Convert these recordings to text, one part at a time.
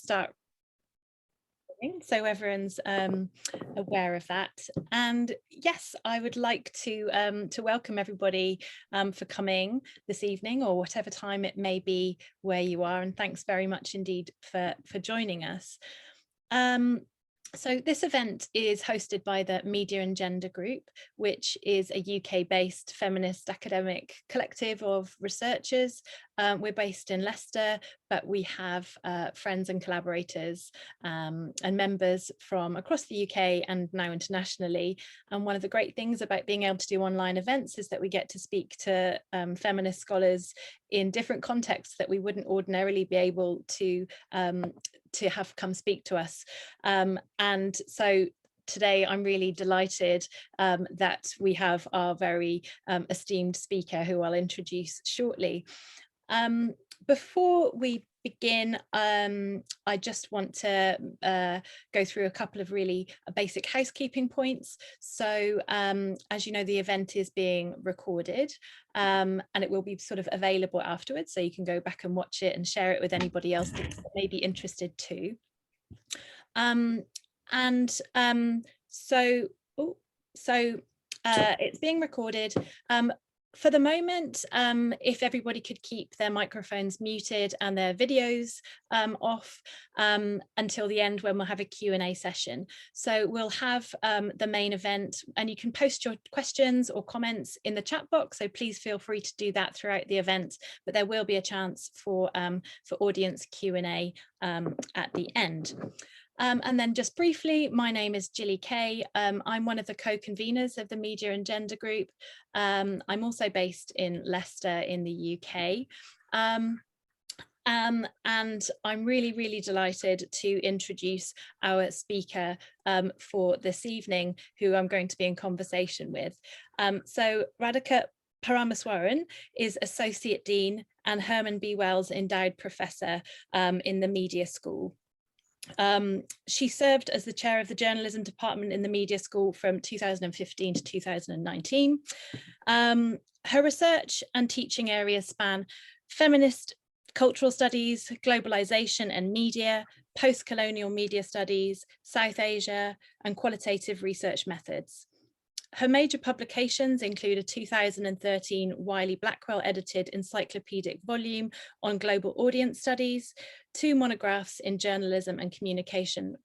start, so everyone's aware of that. And yes, I would like to welcome everybody for coming this evening, or whatever time it may be where you are, and thanks very much indeed for joining us. So this event is hosted by the Media and Gender Group, which is a UK-based feminist academic collective of researchers. We're based in Leicester, but we have friends and collaborators and members from across the UK and now internationally. And one of the great things about being able to do online events is that we get to speak to feminist scholars in different contexts that we wouldn't ordinarily be able to have come speak to us. And so today I'm really delighted that we have our very esteemed speaker, who I'll introduce shortly. Before we begin, I just want to go through a couple of really basic housekeeping points. So as you know, the event is being recorded and it will be sort of available afterwards, so you can go back and watch it and share it with anybody else that may be interested too. It's being recorded. For the moment, if everybody could keep their microphones muted and their videos off until the end, when we'll have a Q&A session. So we'll have the main event, and you can post your questions or comments in the chat box, so please feel free to do that throughout the event, but there will be a chance for audience Q&A at the end. And then just briefly, my name is Gilly Kay. I'm one of the co-conveners of the Media and Gender Group. I'm also based in Leicester in the UK. And I'm really delighted to introduce our speaker for this evening, who I'm going to be in conversation with. So Radhika Parameswaran is Associate Dean and Herman B. Wells Endowed Professor in the Media School. She served as the chair of the journalism department in the Media School from 2015 to 2019. Her research and teaching areas span feminist cultural studies, globalization and media, post-colonial media studies, South Asia, and qualitative research methods. Her major publications include a 2013 Wiley-Blackwell edited encyclopedic volume on global audience studies, 2 monographs in journalism and communication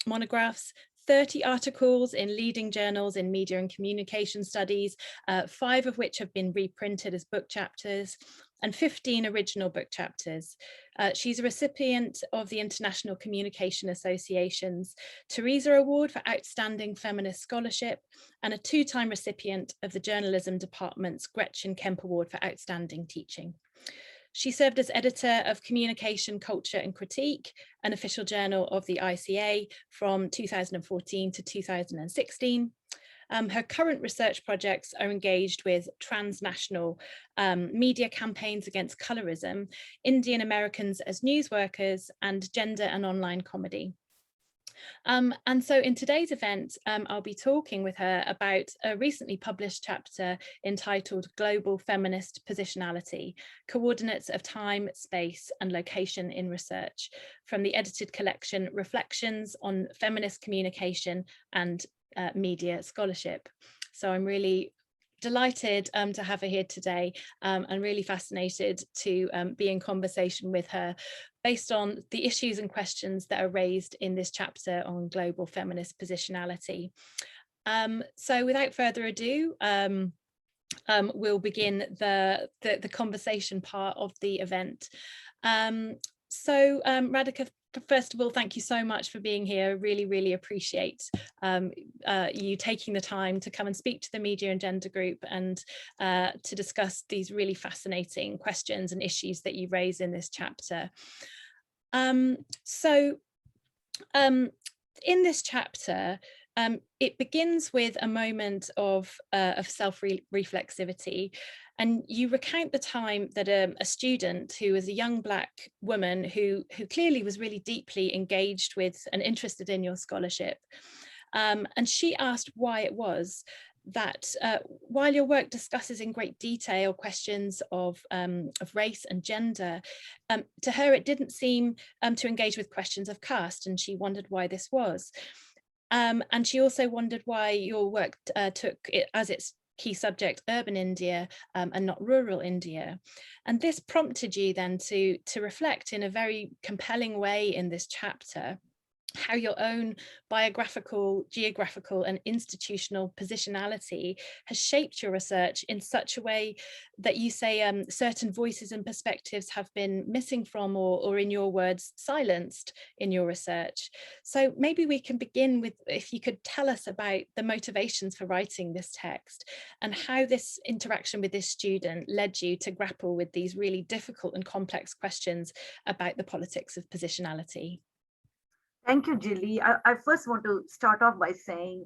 monographs, 30 articles in leading journals in media and communication studies, 5 of which have been reprinted as book chapters, and 15 original book chapters. She's a recipient of the International Communication Association's Teresa Award for Outstanding Feminist Scholarship, and a 2-time recipient of the Journalism Department's Gretchen Kemp Award for Outstanding Teaching. She served as editor of Communication, Culture and Critique, an official journal of the ICA from 2014 to 2016. Her current research projects are engaged with transnational media campaigns against colorism, Indian Americans as news workers, and gender and online comedy. And so in today's event, I'll be talking with her about a recently published chapter entitled Global Feminist Positionality, Coordinates of Time, Space and Location in Research, from the edited collection Reflections on Feminist Communication and Media Scholarship. So I'm really delighted to have her here today and really fascinated to be in conversation with her based on the issues and questions that are raised in this chapter on global feminist positionality. So without further ado, we'll begin the conversation part of the event. Radhika, first of all, thank you so much for being here. Really appreciate you taking the time to come and speak to the Media and Gender Group and to discuss these really fascinating questions and issues that you raise in this chapter. In this chapter, it begins with a moment of self-reflexivity, and you recount the time that a student who was a young Black woman who clearly was really deeply engaged with and interested in your scholarship, and she asked why it was that while your work discusses in great detail questions of race and gender, to her it didn't seem to engage with questions of caste, and she wondered why this was. And she also wondered why your work took it as its key subject urban India and not rural India. And this prompted you then to reflect in a very compelling way in this chapter how your own biographical, geographical and institutional positionality has shaped your research in such a way that you say certain voices and perspectives have been missing from, or in your words, silenced in your research. So maybe we can begin with, if you could tell us about the motivations for writing this text and how this interaction with this student led you to grapple with these really difficult and complex questions about the politics of positionality. Thank you, Jilly. I first want to start off by saying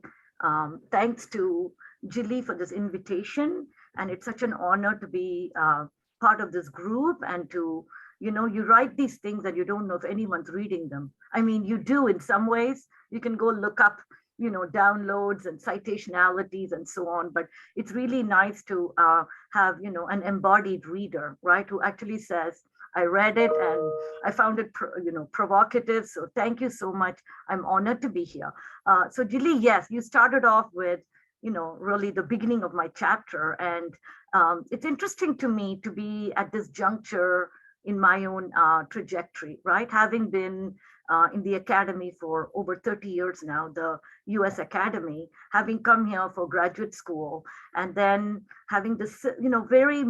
thanks to Jilly for this invitation. And it's such an honor to be part of this group and to, you write these things and you don't know if anyone's reading them. I mean, you do in some ways. You can go look up, downloads and citationalities and so on. But it's really nice to have, an embodied reader, right, who actually says, I read it and I found it, provocative. So thank you so much. I'm honored to be here. So Jilly, yes, you started off with, really the beginning of my chapter. And it's interesting to me to be at this juncture in my own trajectory, right? Having been in the academy for over 30 years now, the US Academy, having come here for graduate school, and then having this, very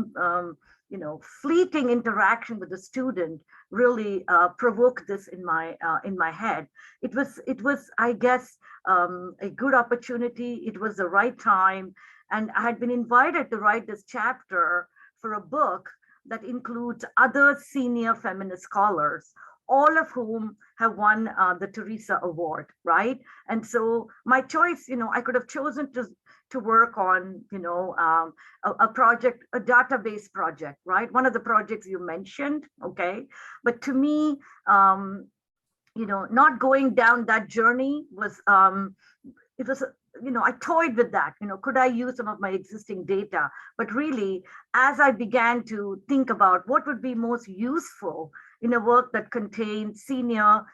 fleeting interaction with the student really provoked this in my head. It was, I guess, a good opportunity. It was the right time, and I had been invited to write this chapter for a book that includes other senior feminist scholars, all of whom have won the Teresa Award, right? And so my choice, I could have chosen to work on, a project, a database project, right? One of the projects you mentioned, okay? But to me, not going down that journey was, it was, I toyed with that, could I use some of my existing data? But really, as I began to think about what would be most useful in a work that contained senior,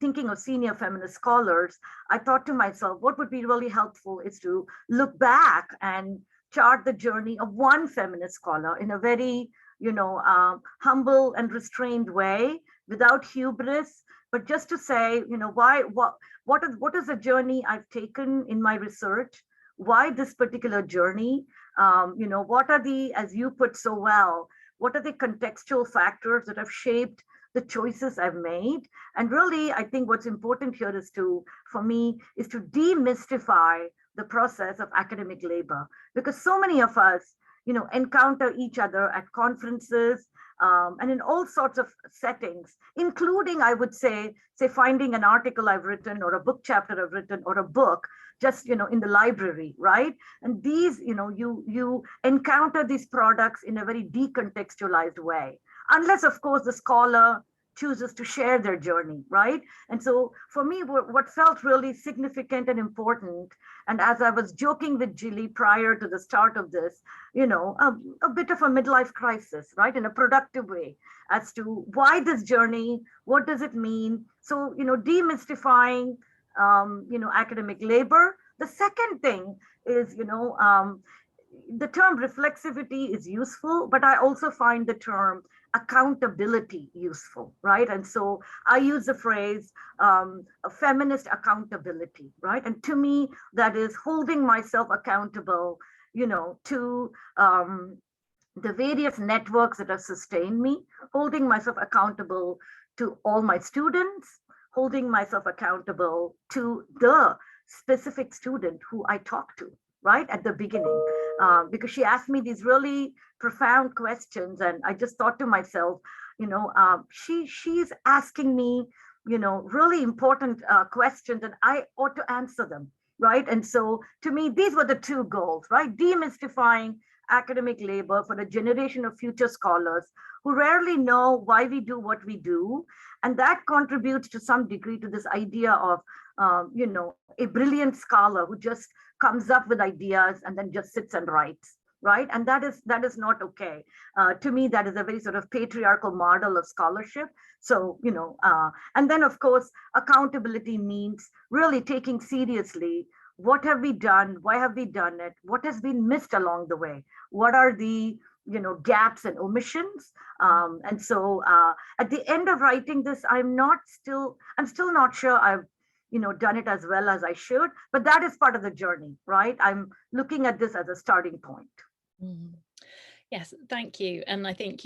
thinking of senior feminist scholars, I thought to myself, what would be really helpful is to look back and chart the journey of one feminist scholar in a very, humble and restrained way, without hubris, but just to say, what is the journey I've taken in my research? Why this particular journey? What are the, as you put so well, what are the contextual factors that have shaped the choices I've made? And really, I think what's important here is for me, is to demystify the process of academic labor, because so many of us, encounter each other at conferences and in all sorts of settings, including, I would say finding an article I've written or a book chapter I've written or a book just, in the library, right? And these, you encounter these products in a very decontextualized way, unless, of course, the scholar chooses to share their journey, right? And so for me, what felt really significant and important, and as I was joking with Jilly prior to the start of this, a bit of a midlife crisis, right? In a productive way, as to why this journey, what does it mean? So, demystifying, academic labor. The second thing is, the term reflexivity is useful, but I also find the term accountability useful, right? And so I use the phrase a feminist accountability, right? And to me, that is holding myself accountable, to the various networks that have sustained me, holding myself accountable to all my students, holding myself accountable to the specific student who I talk to, right, at the beginning, because she asked me these really profound questions, and I just thought to myself, she's asking me, really important questions, and I ought to answer them, right? And so to me, these were the two goals, right? Demystifying academic labor for a generation of future scholars who rarely know why we do what we do. And that contributes to some degree to this idea of, a brilliant scholar who just comes up with ideas and then just sits and writes. Right. And that is not okay. To me, that is a very sort of patriarchal model of scholarship. So, and then, of course, accountability means really taking seriously what have we done? Why have we done it? What has been missed along the way? What are the gaps and omissions? And so at the end of writing this, I'm still not sure I've done it as well as I should, but that is part of the journey, right? I'm looking at this as a starting point. Mm. Yes, thank you. And I think,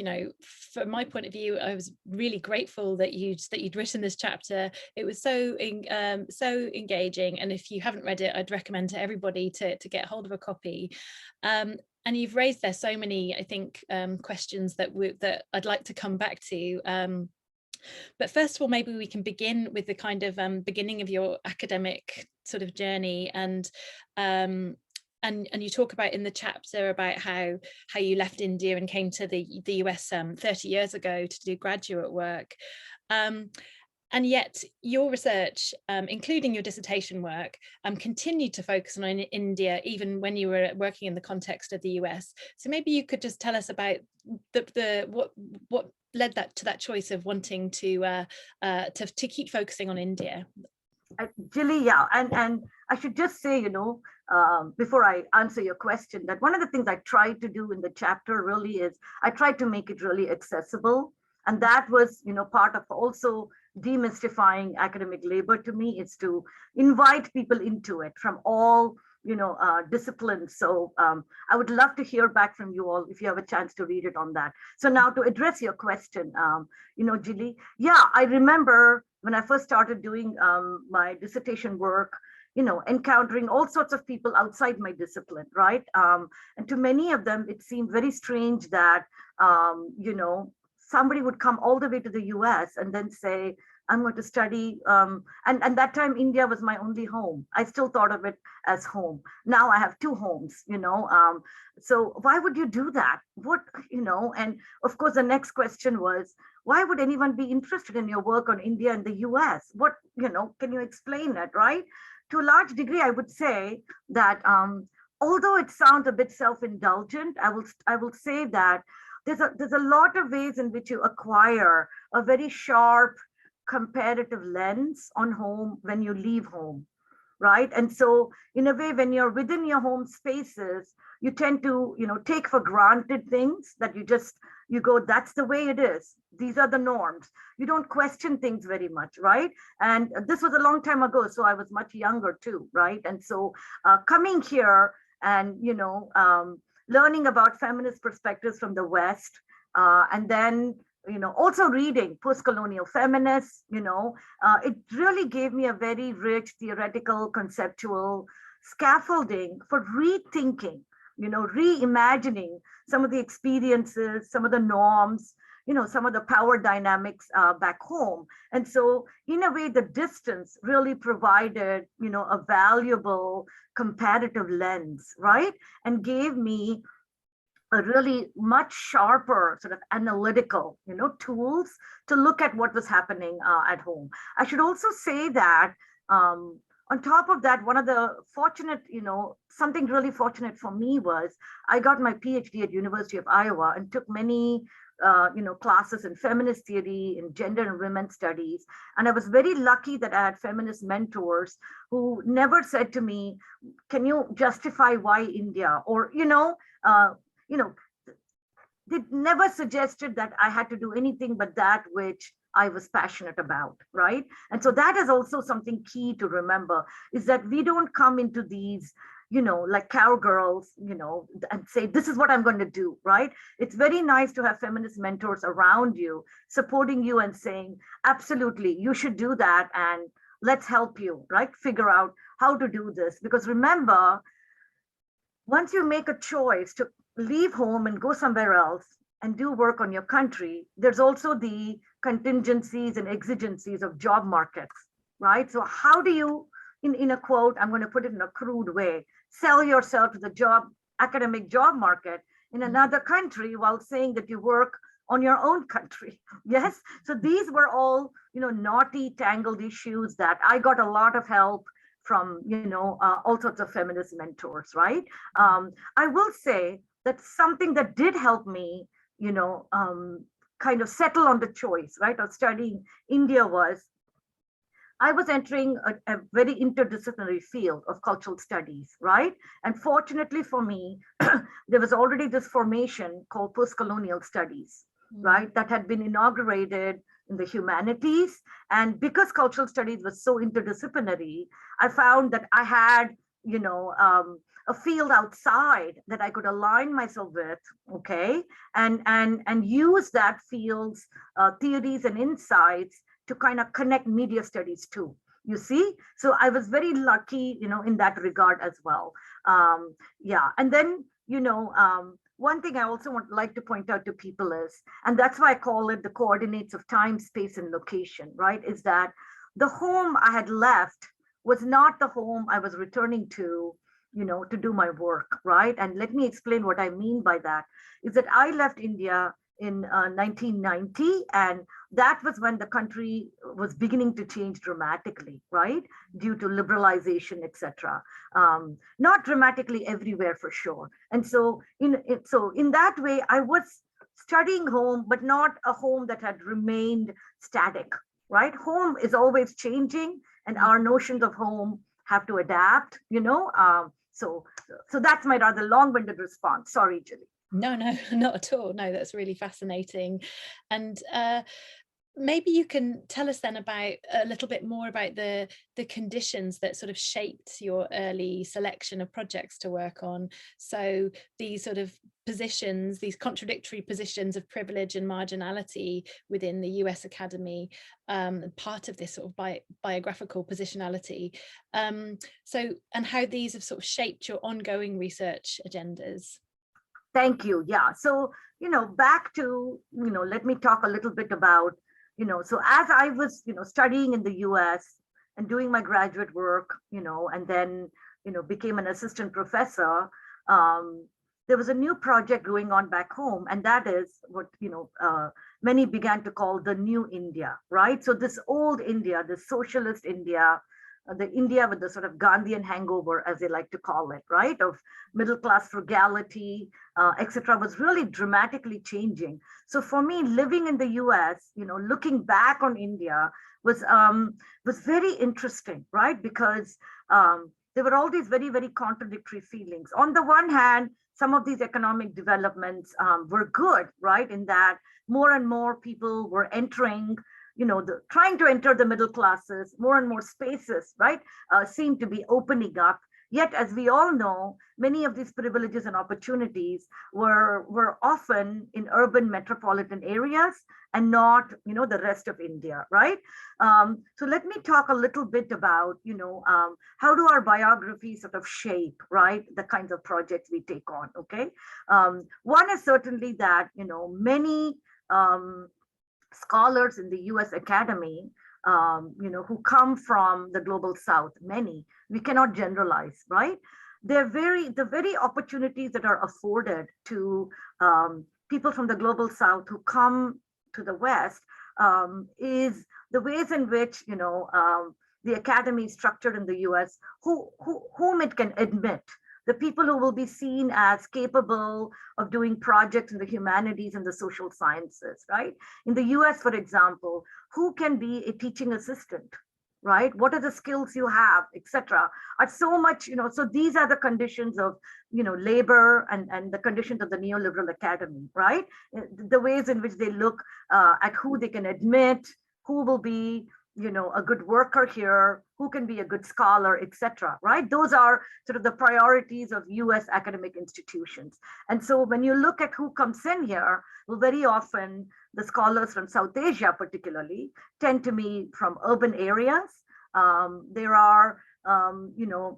from my point of view, I was really grateful that you'd written this chapter. It was so engaging. And if you haven't read it, I'd recommend to everybody to get hold of a copy. And you've raised there so many, I think, questions that I'd like to come back to. But first of all, maybe we can begin with the kind of beginning of your academic sort of journey, and you talk about in the chapter about how you left India and came to the US 30 years ago to do graduate work. And yet your research, including your dissertation work, continued to focus on India even when you were working in the context of the US. So maybe you could just tell us about what led to that choice of wanting to keep focusing on India. Jilly, yeah, and I should just say, before I answer your question, that one of the things I tried to do in the chapter really is I tried to make it really accessible. And that was, part of also demystifying academic labor to me, is to invite people into it from all, disciplines. So I would love to hear back from you all if you have a chance to read it on that. So now to address your question, Jilly, yeah, I remember when I first started doing my dissertation work, encountering all sorts of people outside my discipline, right? And to many of them, it seemed very strange that, somebody would come all the way to the US and then say, I'm going to study. And that time, India was my only home. I still thought of it as home. Now I have two homes, so why would you do that? And of course, the next question was, why would anyone be interested in your work on India and the US? Can you explain that, right? To a large degree, I would say that although it sounds a bit self-indulgent, I will say that there's a lot of ways in which you acquire a very sharp comparative lens on home when you leave home, right? And so in a way, when you're within your home spaces, you tend to, take for granted things that you go, that's the way it is. These are the norms. You don't question things very much, right? And this was a long time ago, so I was much younger too, right? And so coming here and, learning about feminist perspectives from the West, and then also reading post-colonial feminists, it really gave me a very rich theoretical, conceptual scaffolding for rethinking, reimagining some of the experiences, some of the norms, some of the power dynamics back home. And so in a way, the distance really provided, a valuable comparative lens, right? And gave me a really much sharper sort of analytical, tools to look at what was happening at home. I should also say that on top of that, one of the fortunate, something really fortunate for me was I got my PhD at University of Iowa and took many classes in feminist theory, in gender and women's studies. And I was very lucky that I had feminist mentors who never said to me, can you justify why India? Or, they never suggested that I had to do anything but that which I was passionate about, right? And so that is also something key to remember, is that we don't come into these, like cowgirls, and say, this is what I'm going to do, right? It's very nice to have feminist mentors around you, supporting you and saying, absolutely, you should do that. And let's help you, right? Figure out how to do this. Because remember, once you make a choice to leave home and go somewhere else and do work on your country, there's also the contingencies and exigencies of job markets, right? So how do you, in a quote, I'm going to put it in a crude way, sell yourself to the academic job market in another country while saying that you work on your own country. Yes. So these were all, naughty, tangled issues that I got a lot of help from, all sorts of feminist mentors, right? I will say that something that did help me, kind of settle on the choice, right, of studying India was I was entering a very interdisciplinary field of cultural studies, right? And fortunately for me, there was already this formation called post-colonial studies, right? That had been inaugurated in the humanities. And because cultural studies was so interdisciplinary, I found that I had, a field outside that I could align myself with, okay, and use that field's theories and insights to kind of connect media studies too. You see, so I was very lucky, in that regard as well. Yeah, and then one thing I also like to point out to people is, and that's why I call it the coordinates of time, space, and location, right? Is that the home I had left was not the home I was returning to, to do my work, right? And let me explain what I mean by that. Is that I left India in 1990, and that was when the country was beginning to change dramatically, right, due to liberalization, etc. Not dramatically everywhere for sure. And so in that way, I was studying home, but not a home that had remained static, right? Home is always changing, and our notions of home have to adapt, so that's my rather long-winded response. Sorry, Julie. No, not at all. No, that's really fascinating. And maybe you can tell us then about a little bit more about the conditions that sort of shaped your early selection of projects to work on. So these sort of positions, these contradictory positions of privilege and marginality within the US Academy, part of this sort of biographical positionality. And how these have sort of shaped your ongoing research agendas. Thank you. Yeah. So, back to, let me talk a little bit about, so as I was, studying in the US and doing my graduate work, and then, became an assistant professor, there was a new project going on back home. And that is what, many began to call the new India, right? So this old India, the socialist India, the India with the sort of Gandhian hangover, as they like to call it, right, of middle class frugality, etc., was really dramatically changing. So for me, living in the US, looking back on India was very interesting, right, because there were all these very, very contradictory feelings. On the one hand, some of these economic developments were good, right, in that more and more people were entering, trying to enter the middle classes, more and more spaces, right, seem to be opening up. Yet, as we all know, many of these privileges and opportunities were often in urban metropolitan areas and not, the rest of India, right? So let me talk a little bit about, how do our biographies sort of shape, right, the kinds of projects we take on, okay? One is certainly that, many scholars in the US Academy, who come from the global South, many, we cannot generalize, right? The very opportunities that are afforded to people from the global South who come to the West is the ways in which, the academy is structured in the US, whom it can admit, the people who will be seen as capable of doing projects in the humanities and the social sciences, right? In the US, for example, who can be a teaching assistant, right? What are the skills you have, etc. Are so much, so these are the conditions of, labor and the conditions of the neoliberal academy, right? The ways in which they look at who they can admit, who will be, a good worker here, who can be a good scholar, etc. Right? Those are sort of the priorities of US academic institutions. And so when you look at who comes in here, well, very often the scholars from South Asia particularly tend to be from urban areas. There are,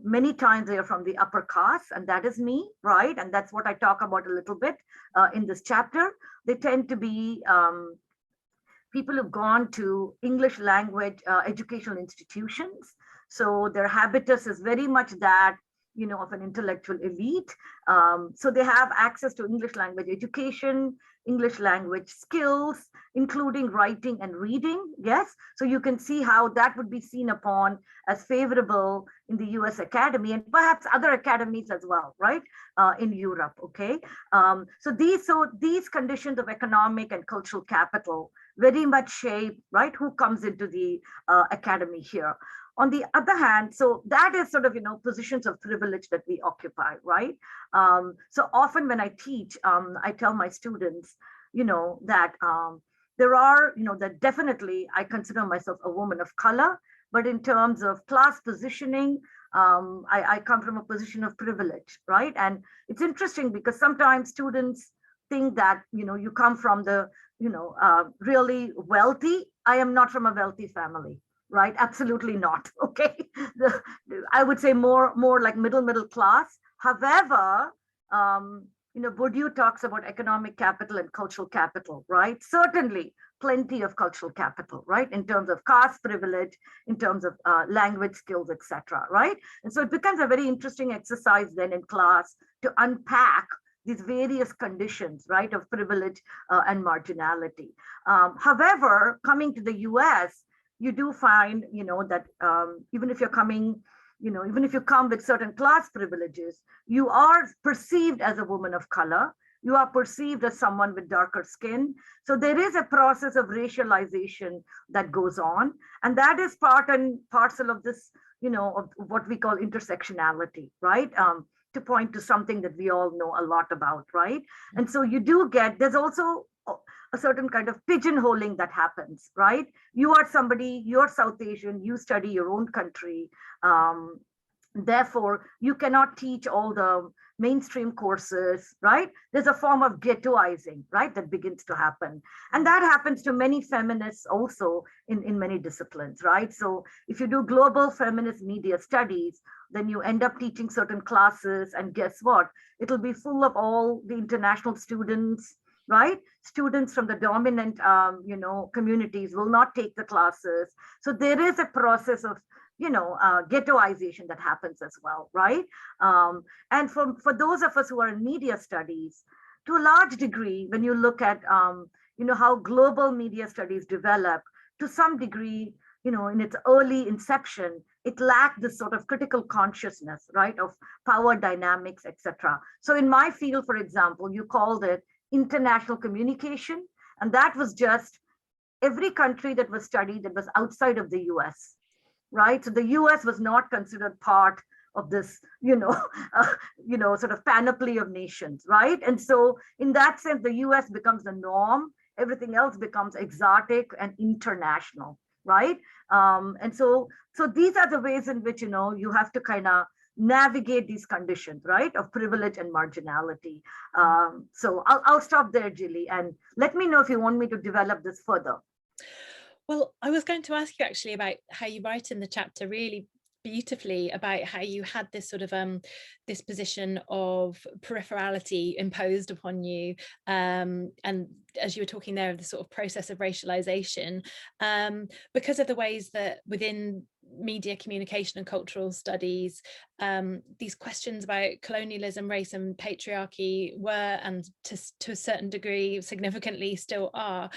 many times they are from the upper caste, and that is me, right? And that's what I talk about a little bit in this chapter. They tend to be people who've gone to English language educational institutions. So their habitus is very much that, of an intellectual elite. So they have access to English language education, English language skills, including writing and reading. Yes. So you can see how that would be seen upon as favorable in the US Academy and perhaps other academies as well, right? In Europe. Okay. So these conditions of economic and cultural capital very much shape, right, who comes into the academy here. On the other hand, so that is sort of, positions of privilege that we occupy, right? So often when I teach, I tell my students, that there are, that definitely I consider myself a woman of color, but in terms of class positioning, I come from a position of privilege, right? And it's interesting because sometimes students think that, you come from the, really wealthy. I am not from a wealthy family, right? Absolutely not. Okay. The, I would say more like middle class. However, Bourdieu talks about economic capital and cultural capital, right? Certainly plenty of cultural capital, right? In terms of caste privilege, in terms of language skills, etc., right? And so it becomes a very interesting exercise then in class to unpack these various conditions, right, of privilege and marginality. However, coming to the US, you do find, that even if you're coming, even if you come with certain class privileges, you are perceived as a woman of color. You are perceived as someone with darker skin. So there is a process of racialization that goes on. And that is part and parcel of this, of what we call intersectionality, right? To point to something that we all know a lot about, right? And so you do get, there's also a certain kind of pigeonholing that happens, right? You are somebody, you're South Asian, you study your own country. Therefore, you cannot teach all the mainstream courses, right? There's a form of ghettoizing, right, that begins to happen. And that happens to many feminists also in many disciplines, right? So if you do global feminist media studies, then you end up teaching certain classes, and guess what? It'll be full of all the international students, right? Students from the dominant, communities will not take the classes. So there is a process of, ghettoization that happens as well, right? And for those of us who are in media studies, to a large degree, when you look at, how global media studies develop, to some degree, in its early inception, it lacked this sort of critical consciousness, right, of power dynamics, etc. So in my field, for example, you called it international communication, and that was just every country that was studied that was outside of the US, right? So the US was not considered part of this, sort of panoply of nations, right? And so in that sense, the US becomes the norm. Everything else becomes exotic and international, right? And so these are the ways in which, you have to kind of navigate these conditions, right, of privilege and marginality. So I'll stop there, Jilly, and let me know if you want me to develop this further. Well, I was going to ask you actually about how you write in the chapter really beautifully about how you had this sort of this position of peripherality imposed upon you, and as you were talking there of the sort of process of racialization, because of the ways that within media communication and cultural studies, these questions about colonialism, race and patriarchy were, and to a certain degree significantly still are,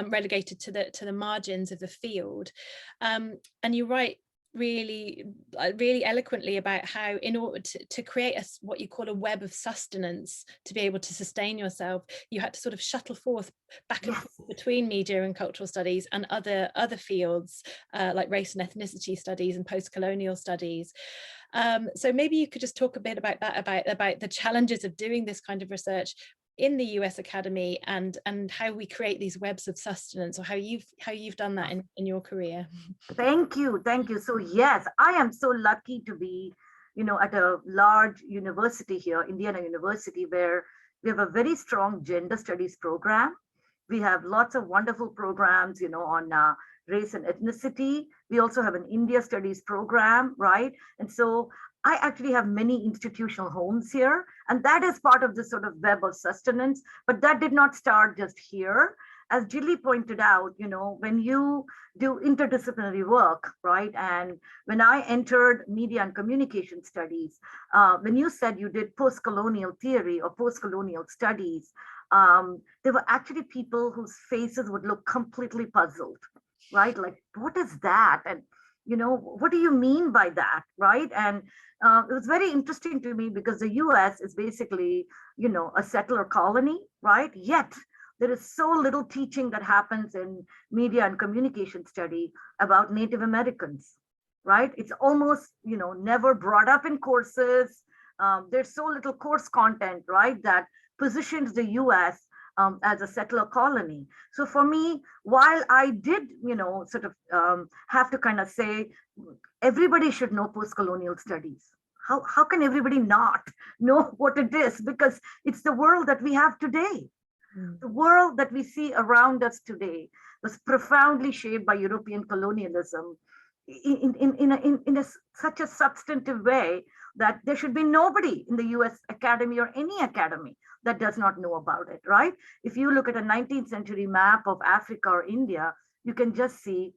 relegated to the margins of the field. And you write really eloquently about how in order to create what you call a web of sustenance, to be able to sustain yourself, you had to sort of shuttle forth back and forth between media and cultural studies and other fields, like race and ethnicity studies and post-colonial studies. So maybe you could just talk a bit about that, about the challenges of doing this kind of research in the US Academy, and how we create these webs of sustenance, or how you've done that in your career. Thank you. So yes, I am so lucky to be, at a large university here, Indiana University, where we have a very strong gender studies program. We have lots of wonderful programs, on race and ethnicity. We also have an India studies program, right? And so I actually have many institutional homes here, and that is part of this sort of web of sustenance. But that did not start just here. as Jilly pointed out, when you do interdisciplinary work, right? And when I entered media and communication studies, when you said you did post-colonial theory or post-colonial studies, there were actually people whose faces would look completely puzzled, right? Like, what is that? And, what do you mean by that, right? And it was very interesting to me because the US is basically, a settler colony, right? Yet there is so little teaching that happens in media and communication study about Native Americans, right? It's almost, never brought up in courses. There's so little course content, right, that positions the US as a settler colony. So for me, while I did, sort of have to kind of say, everybody should know post-colonial studies. How can everybody not know what it is? Because it's the world that we have today. The world that we see around us today was profoundly shaped by European colonialism in such a substantive way that there should be nobody in the US Academy or any academy that does not know about it, right? If you look at a 19th century map of Africa or India, you can just see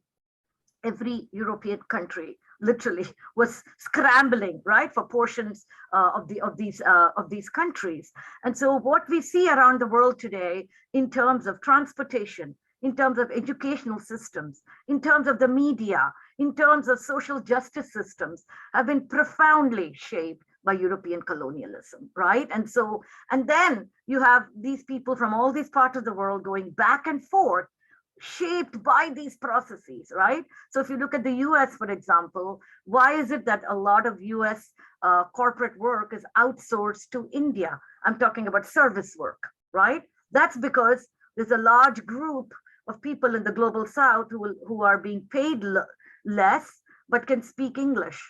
every European country literally was scrambling, right, for portions of these countries. And so what we see around the world today in terms of transportation, in terms of educational systems, in terms of the media, in terms of social justice systems, have been profoundly shaped by European colonialism, right? And so, and then you have these people from all these parts of the world going back and forth, shaped by these processes, right? So if you look at the US, for example, why is it that a lot of US corporate work is outsourced to India? I'm talking about service work, right? That's because there's a large group of people in the global South who are being paid less, but can speak English,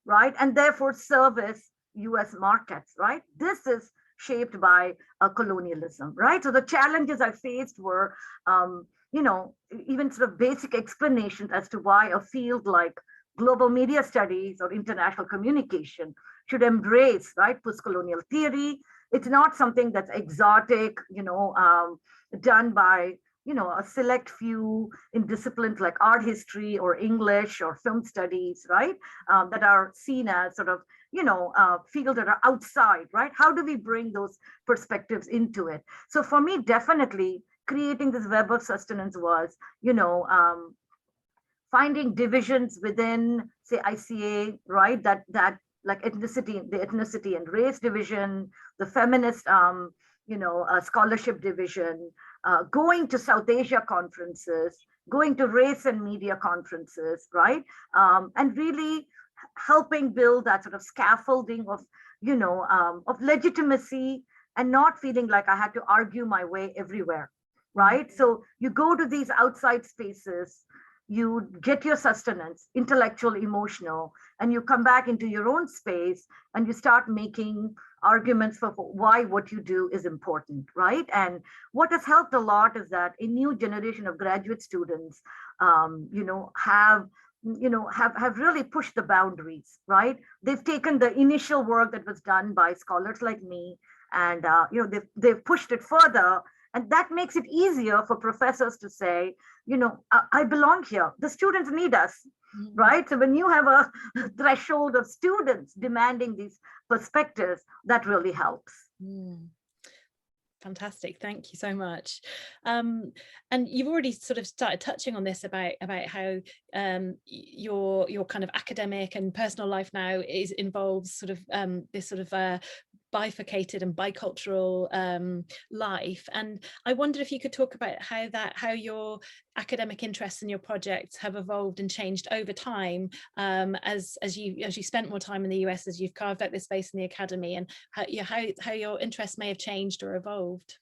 right? And therefore service US markets, right? This is shaped by colonialism, right? So the challenges I faced were, even sort of basic explanations as to why a field like global media studies or international communication should embrace, right, post-colonial theory. It's not something that's exotic, done by, a select few in disciplines like art history or English or film studies, right, that are seen as sort of, fields that are outside, right? How do we bring those perspectives into it? So for me, definitely, creating this web of sustenance was, finding divisions within, say, ICA, right? That like the ethnicity and race division, the feminist, scholarship division, going to South Asia conferences, going to race and media conferences, right? And really helping build that sort of scaffolding of, of legitimacy and not feeling like I had to argue my way everywhere, right? So you go to these outside spaces, you get your sustenance, intellectual, emotional, and you come back into your own space and you start making arguments for why what you do is important, right? And what has helped a lot is that a new generation of graduate students, have really pushed the boundaries, right? They've taken the initial work that was done by scholars like me, and they've pushed it further. And that makes it easier for professors to say, I belong here. The students need us, right? So when you have a threshold of students demanding these perspectives, that really helps. Fantastic, thank you so much. And you've already sort of started touching on this about how your kind of academic and personal life now involves sort of this sort of bifurcated and bicultural life. And I wondered if you could talk about how your academic interests and your projects have evolved and changed over time as you spent more time in the US, as you've carved out this space in the academy, and how your interests may have changed or evolved.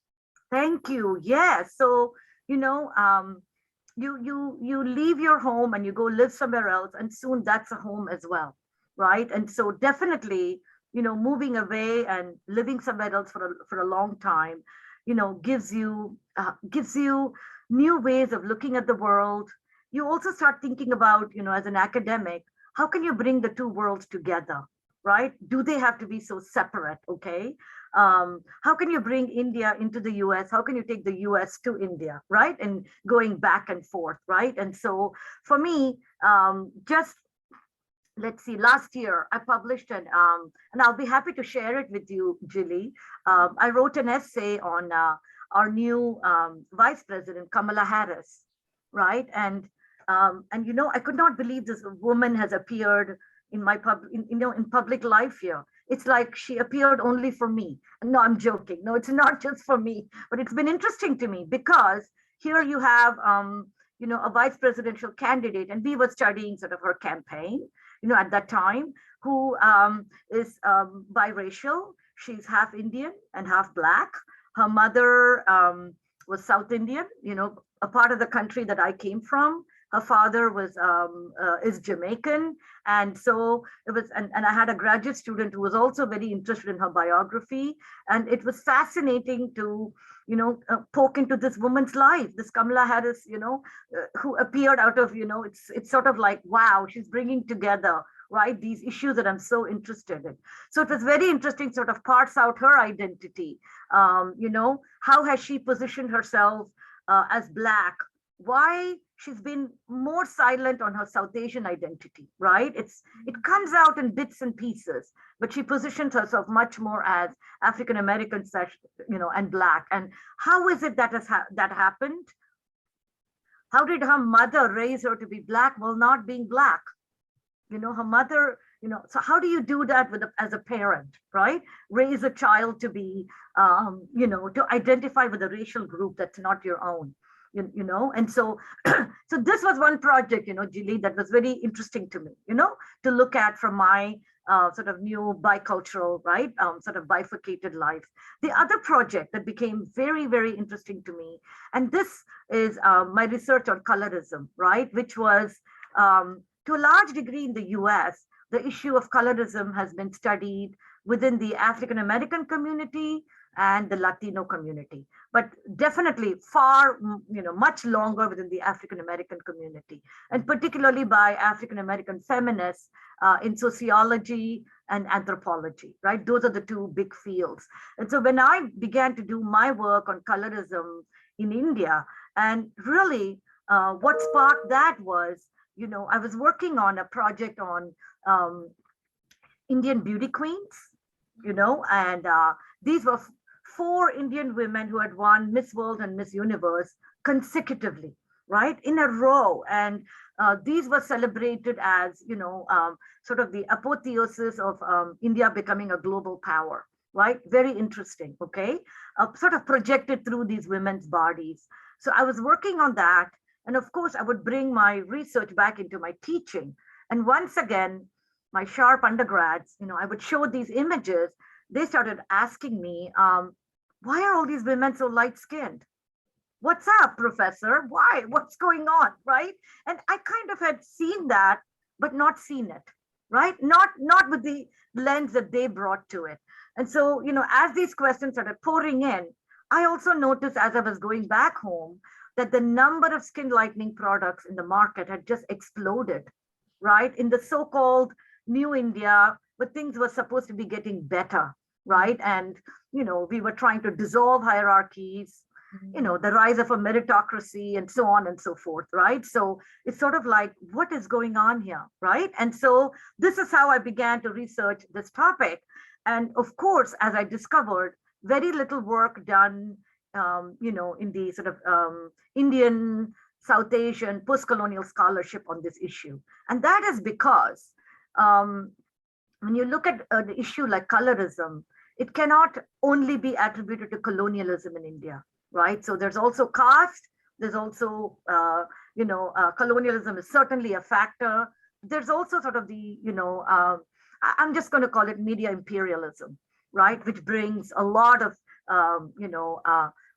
Thank you. Yeah. So, you leave your home and you go live somewhere else, and soon that's a home as well, right? And so definitely, moving away and living somewhere else for a long time, gives you new ways of looking at the world. You also start thinking about, as an academic, how can you bring the two worlds together, right? Do they have to be so separate? Okay. How can you bring India into the US? How can you take the US to India, right? And going back and forth, right? And so for me, just let's see, last year I published and I'll be happy to share it with you, Jilly. I wrote an essay on our new Vice President, Kamala Harris, right? And I could not believe this woman has appeared in my in public life here. It's like she appeared only for me. No, I'm joking. No, it's not just for me, but it's been interesting to me because here you have, a vice presidential candidate, and we were studying sort of her campaign, at that time, who is biracial. She's half Indian and half Black. Her mother was South Indian, a part of the country that I came from. Her father is Jamaican, and so it was. And I had a graduate student who was also very interested in her biography, and it was fascinating to, poke into this woman's life, this Kamala Harris, who appeared out of, it's sort of like, wow, she's bringing together, right, these issues that I'm so interested in. So it was very interesting, sort of parse out her identity. How has she positioned herself as Black? Why she's been more silent on her South Asian identity, right? It comes out in bits and pieces, but she positions herself much more as African American, and Black. And how is it that that happened? How did her mother raise her to be Black while not being Black? Her mother, so how do you do that as a parent, right? Raise a child to be, to identify with a racial group that's not your own. And so so this was one project, Jilly, that was very interesting to me, to look at from my sort of new bicultural, right, sort of bifurcated life. The other project that became very, very interesting to me, and this is my research on colorism, right, which was to a large degree in the US, the issue of colorism has been studied within the African American community and the Latino community, but definitely far, much longer within the African American community, and particularly by African American feminists in sociology and anthropology, right? Those are the two big fields. And so when I began to do my work on colorism in India, and really what sparked that was, I was working on a project on Indian beauty queens, and these were 4 Indian women who had won Miss World and Miss Universe consecutively, right, in a row. And these were celebrated as, sort of the apotheosis of India becoming a global power, right? Very interesting, okay? Sort of projected through these women's bodies. So I was working on that. And of course, I would bring my research back into my teaching. And once again, my sharp undergrads, I would show these images. They started asking me, why are all these women so light skinned? What's up, professor? Why? What's going on, right? And I kind of had seen that, but not seen it, right? Not with the lens that they brought to it. And so, as these questions started pouring in, I also noticed as I was going back home that the number of skin lightening products in the market had just exploded, right? In the so-called New India, where things were supposed to be getting better, right? And, we were trying to dissolve hierarchies, the rise of a meritocracy and so on and so forth, right? So it's sort of like, what is going on here, right? And so this is how I began to research this topic. And of course, as I discovered, very little work done, in the sort of Indian, South Asian, post-colonial scholarship on this issue. And that is because when you look at the issue like colorism, it cannot only be attributed to colonialism in India, right? So there's also caste, there's also, colonialism is certainly a factor. There's also sort of the, I'm just going to call it media imperialism, right? Which brings a lot of, so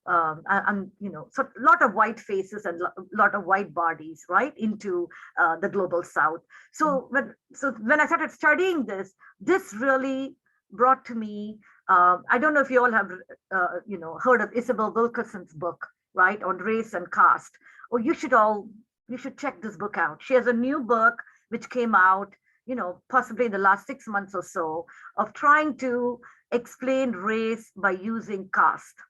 a lot of white faces and a lot of white bodies, right, into the global South. So when I started studying this really brought to me, I don't know if you all have, heard of Isabel Wilkerson's book, right, on race and caste. Oh, you should check this book out. She has a new book which came out, possibly in the last 6 months or so, of trying to explain race by using caste,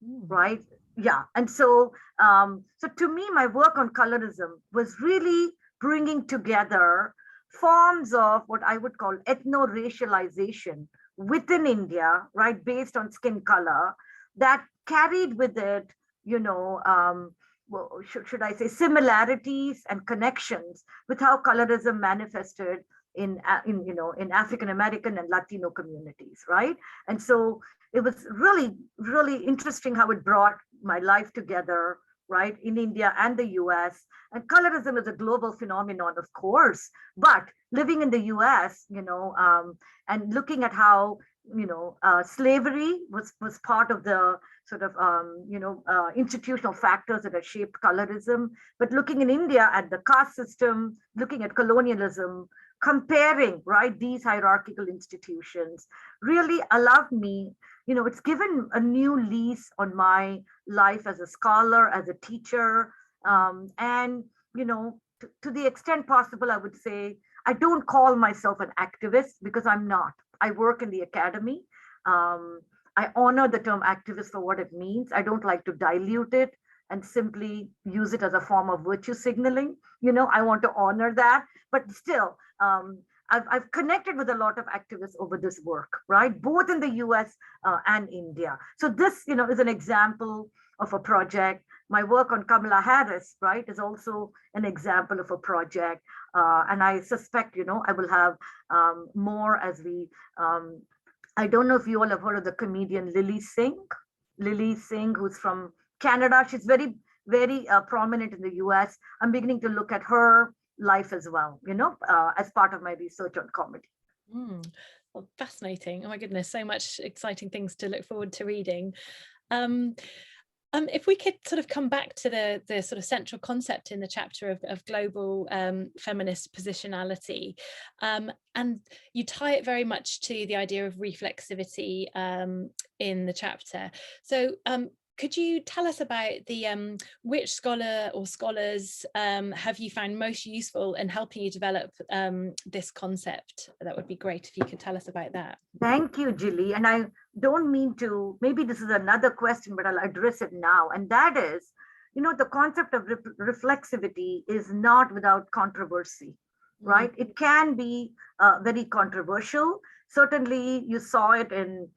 Mm. right? Yeah. And so, so to me, my work on colorism was really bringing together forms of what I would call ethno-racialization within India, right, based on skin color, that carried with it, you know, well, should I say, similarities and connections with how colorism manifested in in African American and Latino communities, right? And so it was really, really interesting how it brought my life together, right, in India and the US. And colorism is a global phenomenon, of course, but living in the US, and looking at how, slavery was part of the sort of, institutional factors that have shaped colorism, but looking in India at the caste system, looking at colonialism, comparing, right, these hierarchical institutions really allowed me, it's given a new lease on my life as a scholar, as a teacher. And, to the extent possible, I would say I don't call myself an activist because I'm not. I work in the academy. I honor the term activist for what it means. I don't like to dilute it and simply use it as a form of virtue signaling. I want to honor that, but still, I've connected with a lot of activists over this work, right? Both in the US and India. So this, is an example of a project. My work on Kamala Harris, right, is also an example of a project. And I suspect, I will have more as we, I don't know if you all have heard of the comedian Lily Singh. Lily Singh, who's from Canada. She's very, very prominent in the US. I'm beginning to look at her life as well, as part of my research on comedy. Mm. Well, fascinating. Oh my goodness, so much exciting things to look forward to reading. If we could sort of come back to the sort of central concept in the chapter of global feminist positionality, and you tie it very much to the idea of reflexivity in the chapter. So could you tell us about the which scholar or scholars have you found most useful in helping you develop this concept? That would be great if you could tell us about that. Thank you, Jilly. And I don't mean to, maybe this is another question, but I'll address it now. And that is, the concept of reflexivity is not without controversy, right? It can be very controversial. Certainly, you saw it in,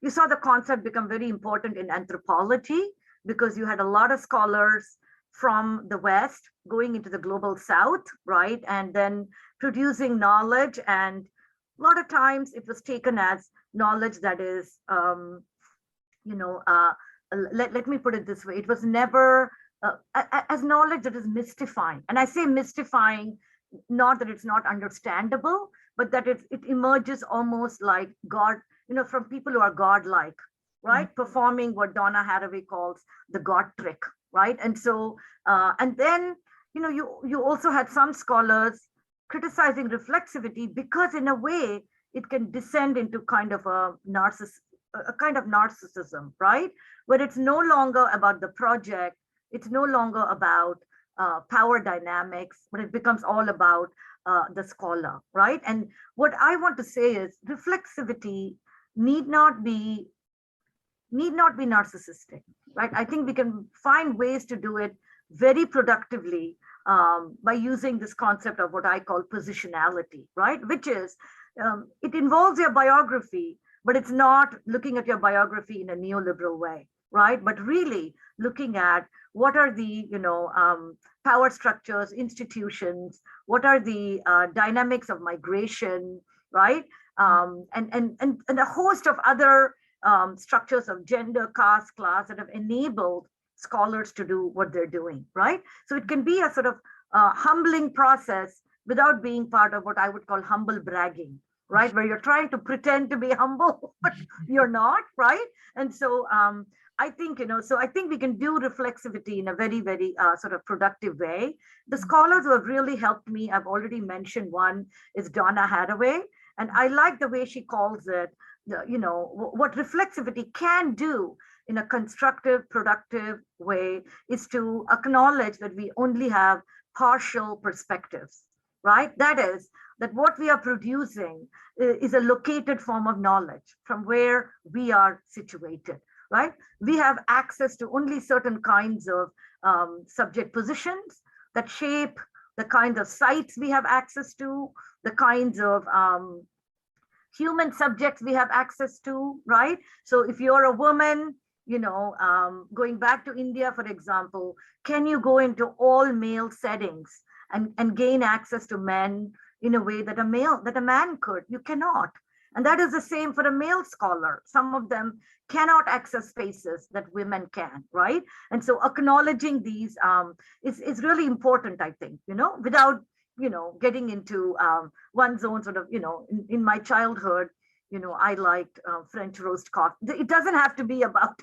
you saw the concept become very important in anthropology because you had a lot of scholars from the West going into the global South, right? And then producing knowledge. And a lot of times it was taken as knowledge that is, let me put it this way. It was never as knowledge that is mystifying. And I say mystifying, not that it's not understandable, but that it emerges almost like God, from people who are godlike, right? Mm-hmm. Performing what Donna Haraway calls the God trick, right? And so, and then, you also had some scholars criticizing reflexivity because in a way it can descend into kind of a kind of narcissism, right? Where it's no longer about the project, it's no longer about power dynamics, but it becomes all about the scholar, right? And what I want to say is reflexivity need not be narcissistic, right? I think we can find ways to do it very productively by using this concept of what I call positionality, right? Which is, it involves your biography, but it's not looking at your biography in a neoliberal way, right? But really looking at what are the, power structures, institutions, what are the dynamics of migration, right? And a host of other structures of gender, caste, class that have enabled scholars to do what they're doing, right? So it can be a sort of humbling process without being part of what I would call humble bragging, right? Where you're trying to pretend to be humble, but you're not, right? And so I think, so I think we can do reflexivity in a very, very sort of productive way. The scholars who have really helped me, I've already mentioned one, is Donna Haraway. And I like the way she calls it, what reflexivity can do in a constructive, productive way is to acknowledge that we only have partial perspectives, right? That is, that what we are producing is a located form of knowledge from where we are situated, right? We have access to only certain kinds of subject positions that shape the kinds of sites we have access to, the kinds of human subjects we have access to, right? So if you're a woman, going back to India, for example, can you go into all male settings and gain access to men in a way that a man could? You cannot. And that is the same for a male scholar. Some of them cannot access spaces that women can, right? And so acknowledging these is really important, I think, without getting into one's own sort of, in my childhood, I liked French roast coffee. It doesn't have to be about,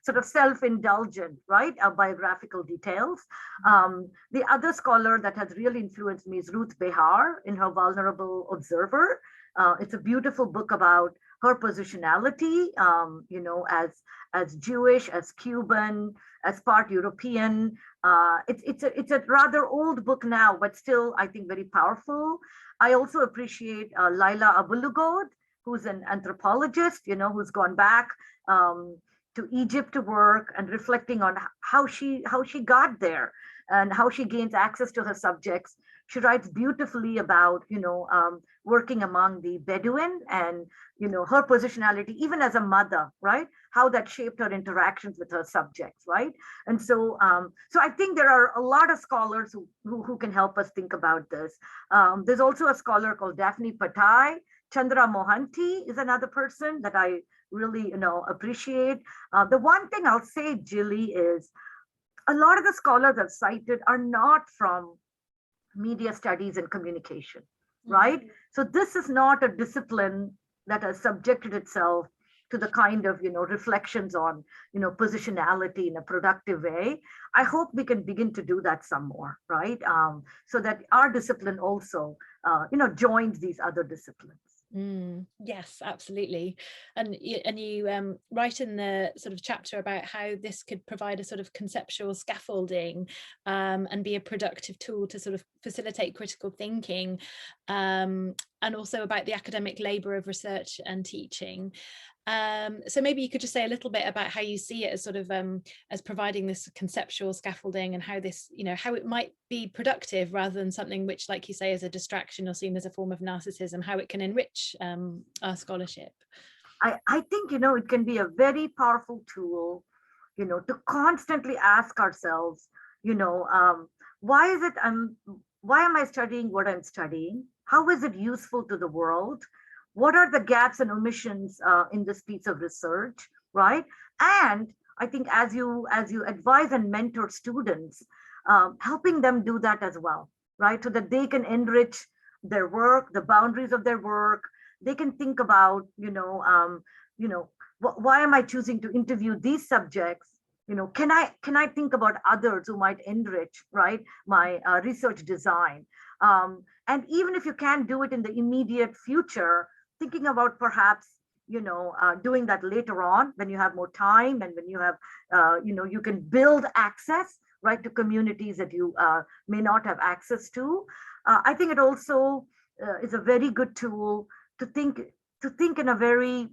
sort of self-indulgent, right? Biographical details. The other scholar that has really influenced me is Ruth Behar in her Vulnerable Observer. It's a beautiful book about her positionality, as Jewish, as Cuban, as part European. It's a rather old book now, but still, I think, very powerful. I also appreciate Laila Abulugod, who's an anthropologist, who's gone back to Egypt to work and reflecting on how she got there and how she gains access to her subjects. She writes beautifully about, working among the Bedouin and, her positionality, even as a mother, right? How that shaped her interactions with her subjects, right? And so, so I think there are a lot of scholars who can help us think about this. There's also a scholar called Daphne Patai. Chandra Mohanty is another person that I really, appreciate. The one thing I'll say, Jilly, is a lot of the scholars I've cited are not from media studies and communication, right? Mm-hmm. So this is not a discipline that has subjected itself to the kind of, reflections on, positionality in a productive way. I hope we can begin to do that some more, right? So that our discipline also, joins these other disciplines. Yes, absolutely. And you write in the sort of chapter about how this could provide a sort of conceptual scaffolding and be a productive tool to sort of facilitate critical thinking, and also about the academic labour of research and teaching. So maybe you could just say a little bit about how you see it as sort of as providing this conceptual scaffolding, and how this, how it might be productive rather than something which, like you say, is a distraction or seen as a form of narcissism, how it can enrich our scholarship. I think, it can be a very powerful tool, to constantly ask ourselves, why am I studying what I'm studying? How is it useful to the world? What are the gaps and omissions in this piece of research, right? And I think as you advise and mentor students, helping them do that as well, right? So that they can enrich their work, the boundaries of their work. They can think about, why am I choosing to interview these subjects? Can I think about others who might enrich, right, my research design? And even if you can't do it in the immediate future, thinking about perhaps, doing that later on when you have more time and when you have, you can build access, right, to communities that you may not have access to. I think it also is a very good tool to think in a very,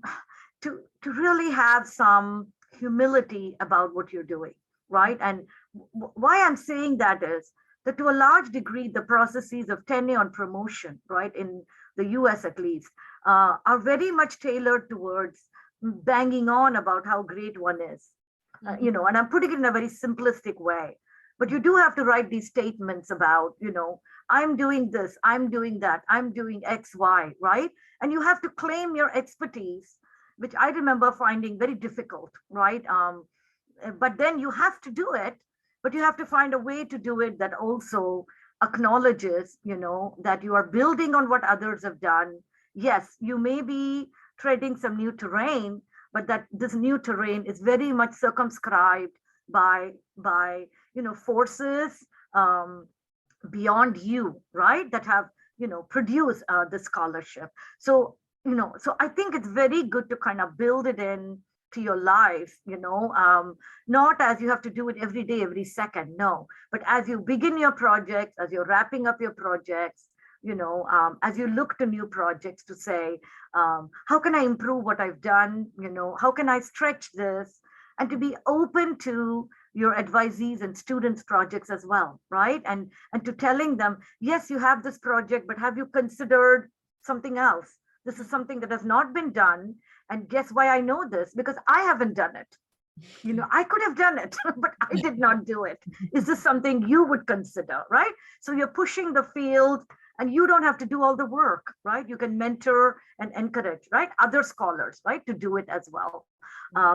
to really have some humility about what you're doing, right? And why I'm saying that is that to a large degree, the processes of tenure and promotion, right, in the US at least, are very much tailored towards banging on about how great one is, and I'm putting it in a very simplistic way. But you do have to write these statements about, I'm doing this, I'm doing that, I'm doing X, Y, right? And you have to claim your expertise, which I remember finding very difficult, right? But then you have to do it, but you have to find a way to do it that also acknowledges, that you are building on what others have done. Yes, you may be treading some new terrain, but that this new terrain is very much circumscribed by forces beyond you, right? That have, produced the scholarship. So, so I think it's very good to kind of build it in to your life, not as you have to do it every day, every second, no, but as you begin your projects, as you're wrapping up your projects, as you look to new projects to say, how can I improve what I've done? How can I stretch this? And to be open to your advisees and students' projects as well, right? And to telling them, yes, you have this project, but have you considered something else? This is something that has not been done. And guess why I know this? Because I haven't done it. I could have done it, but I did not do it. Is this something you would consider, right? So you're pushing the field and you don't have to do all the work, right? You can mentor and encourage, right? Other scholars, right? To do it as well.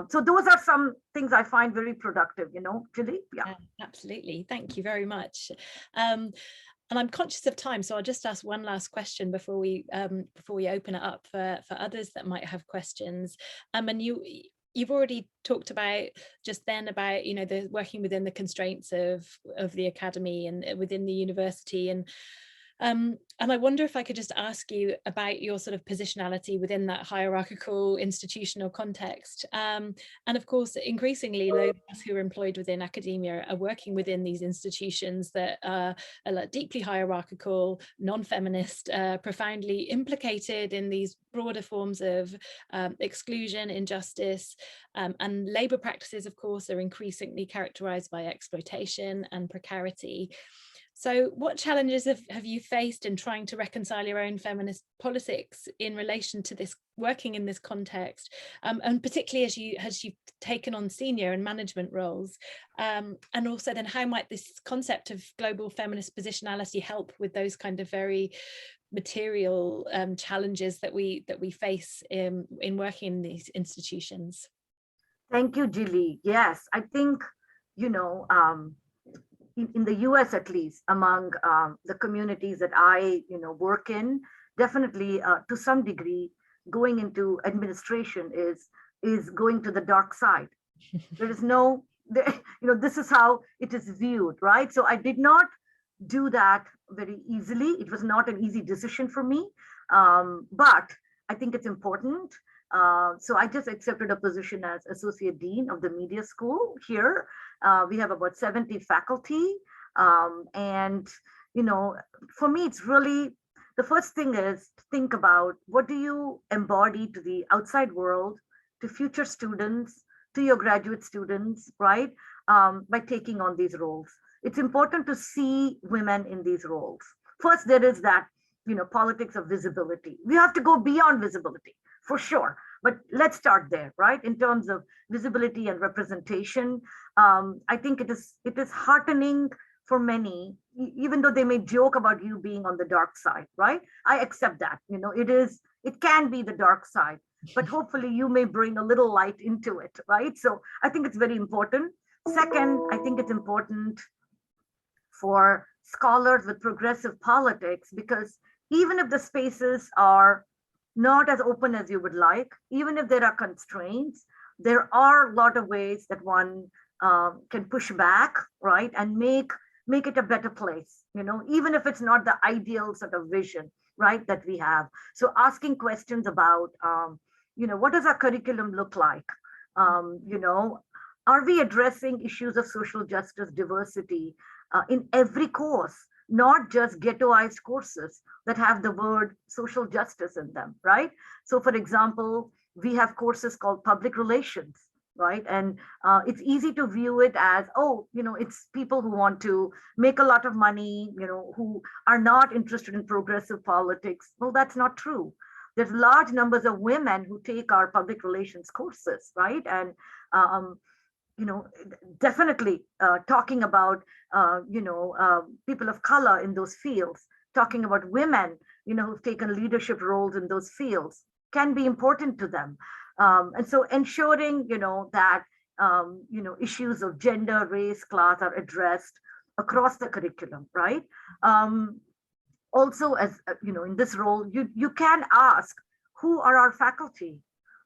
So those are some things I find very productive, Julie. Yeah. Absolutely. Thank you very much. And I'm conscious of time, so I'll just ask one last question before we open it up for others that might have questions. And you've already talked about just then about the working within the constraints of the academy and within the university, and I wonder if I could just ask you about your sort of positionality within that hierarchical institutional context. And of course, increasingly, those of us who are employed within academia are working within these institutions that are deeply hierarchical, non-feminist, profoundly implicated in these broader forms of exclusion, injustice, and labour practices, of course, are increasingly characterised by exploitation and precarity. So what challenges have you faced in trying to reconcile your own feminist politics in relation to this, working in this context, and particularly as you've taken on senior and management roles, and also then how might this concept of global feminist positionality help with those kind of very material challenges that we face in working in these institutions? Thank you, Julie. Yes, I think, in the US, at least, among the communities that I work in, definitely to some degree, going into administration is going to the dark side. There is no, this is how it is viewed, right? So I did not do that very easily. It was not an easy decision for me, but I think it's important. So I just accepted a position as Associate Dean of the Media School here. We have about 70 faculty. And, for me, it's really, the first thing is to think about what do you embody to the outside world, to future students, to your graduate students, right? By taking on these roles. It's important to see women in these roles. First, there is that, politics of visibility. We have to go beyond visibility, for sure. But let's start there, right? In terms of visibility and representation, I think it is heartening for many, even though they may joke about you being on the dark side, right? I accept that. It can be the dark side, but hopefully you may bring a little light into it, right? So I think it's very important. Second, I think it's important for scholars with progressive politics, because even if the spaces are not as open as you would like, even if there are constraints, there are a lot of ways that one can push back, right, and make it a better place, even if it's not the ideal sort of vision, right, that we have. So asking questions about, what does our curriculum look like? Are we addressing issues of social justice, diversity in every course? Not just ghettoized courses that have the word social justice in them, right? So for example, we have courses called public relations, right? And it's easy to view it as, it's people who want to make a lot of money, who are not interested in progressive politics. Well, that's not true. There's large numbers of women who take our public relations courses, right? And definitely talking about, people of color in those fields, talking about women, who've taken leadership roles in those fields can be important to them. And so ensuring, that, issues of gender, race, class are addressed across the curriculum, right? Also, as in this role, you can ask, who are our faculty?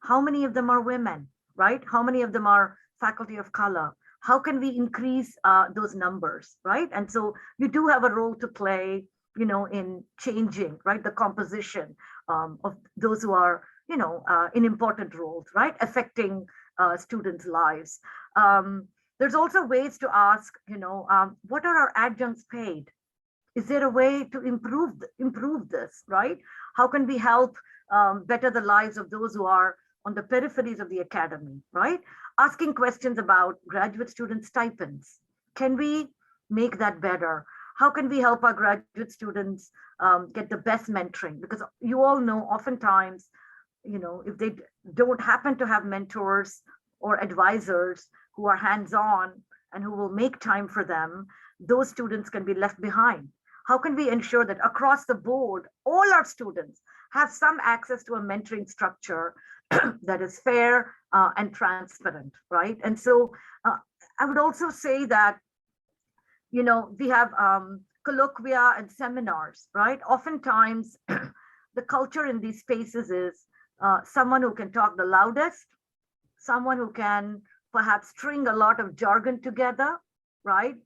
How many of them are women, right? How many of them are faculty of color? How can we increase those numbers, right? And so you do have a role to play, in changing, right, the composition of those who are, in important roles, right, affecting students' lives. There's also ways to ask, what are our adjuncts paid? Is there a way to improve this, right? How can we help better the lives of those who are on the peripheries of the academy, right? Asking questions about graduate student stipends. Can we make that better? How can we help our graduate students get the best mentoring? Because you all know, oftentimes, if they don't happen to have mentors or advisors who are hands-on and who will make time for them, those students can be left behind. How can we ensure that across the board, all our students have some access to a mentoring structure that is fair and transparent, right? And so I would also say that, we have colloquia and seminars, right? Oftentimes, the culture in these spaces is someone who can talk the loudest, someone who can perhaps string a lot of jargon together, right?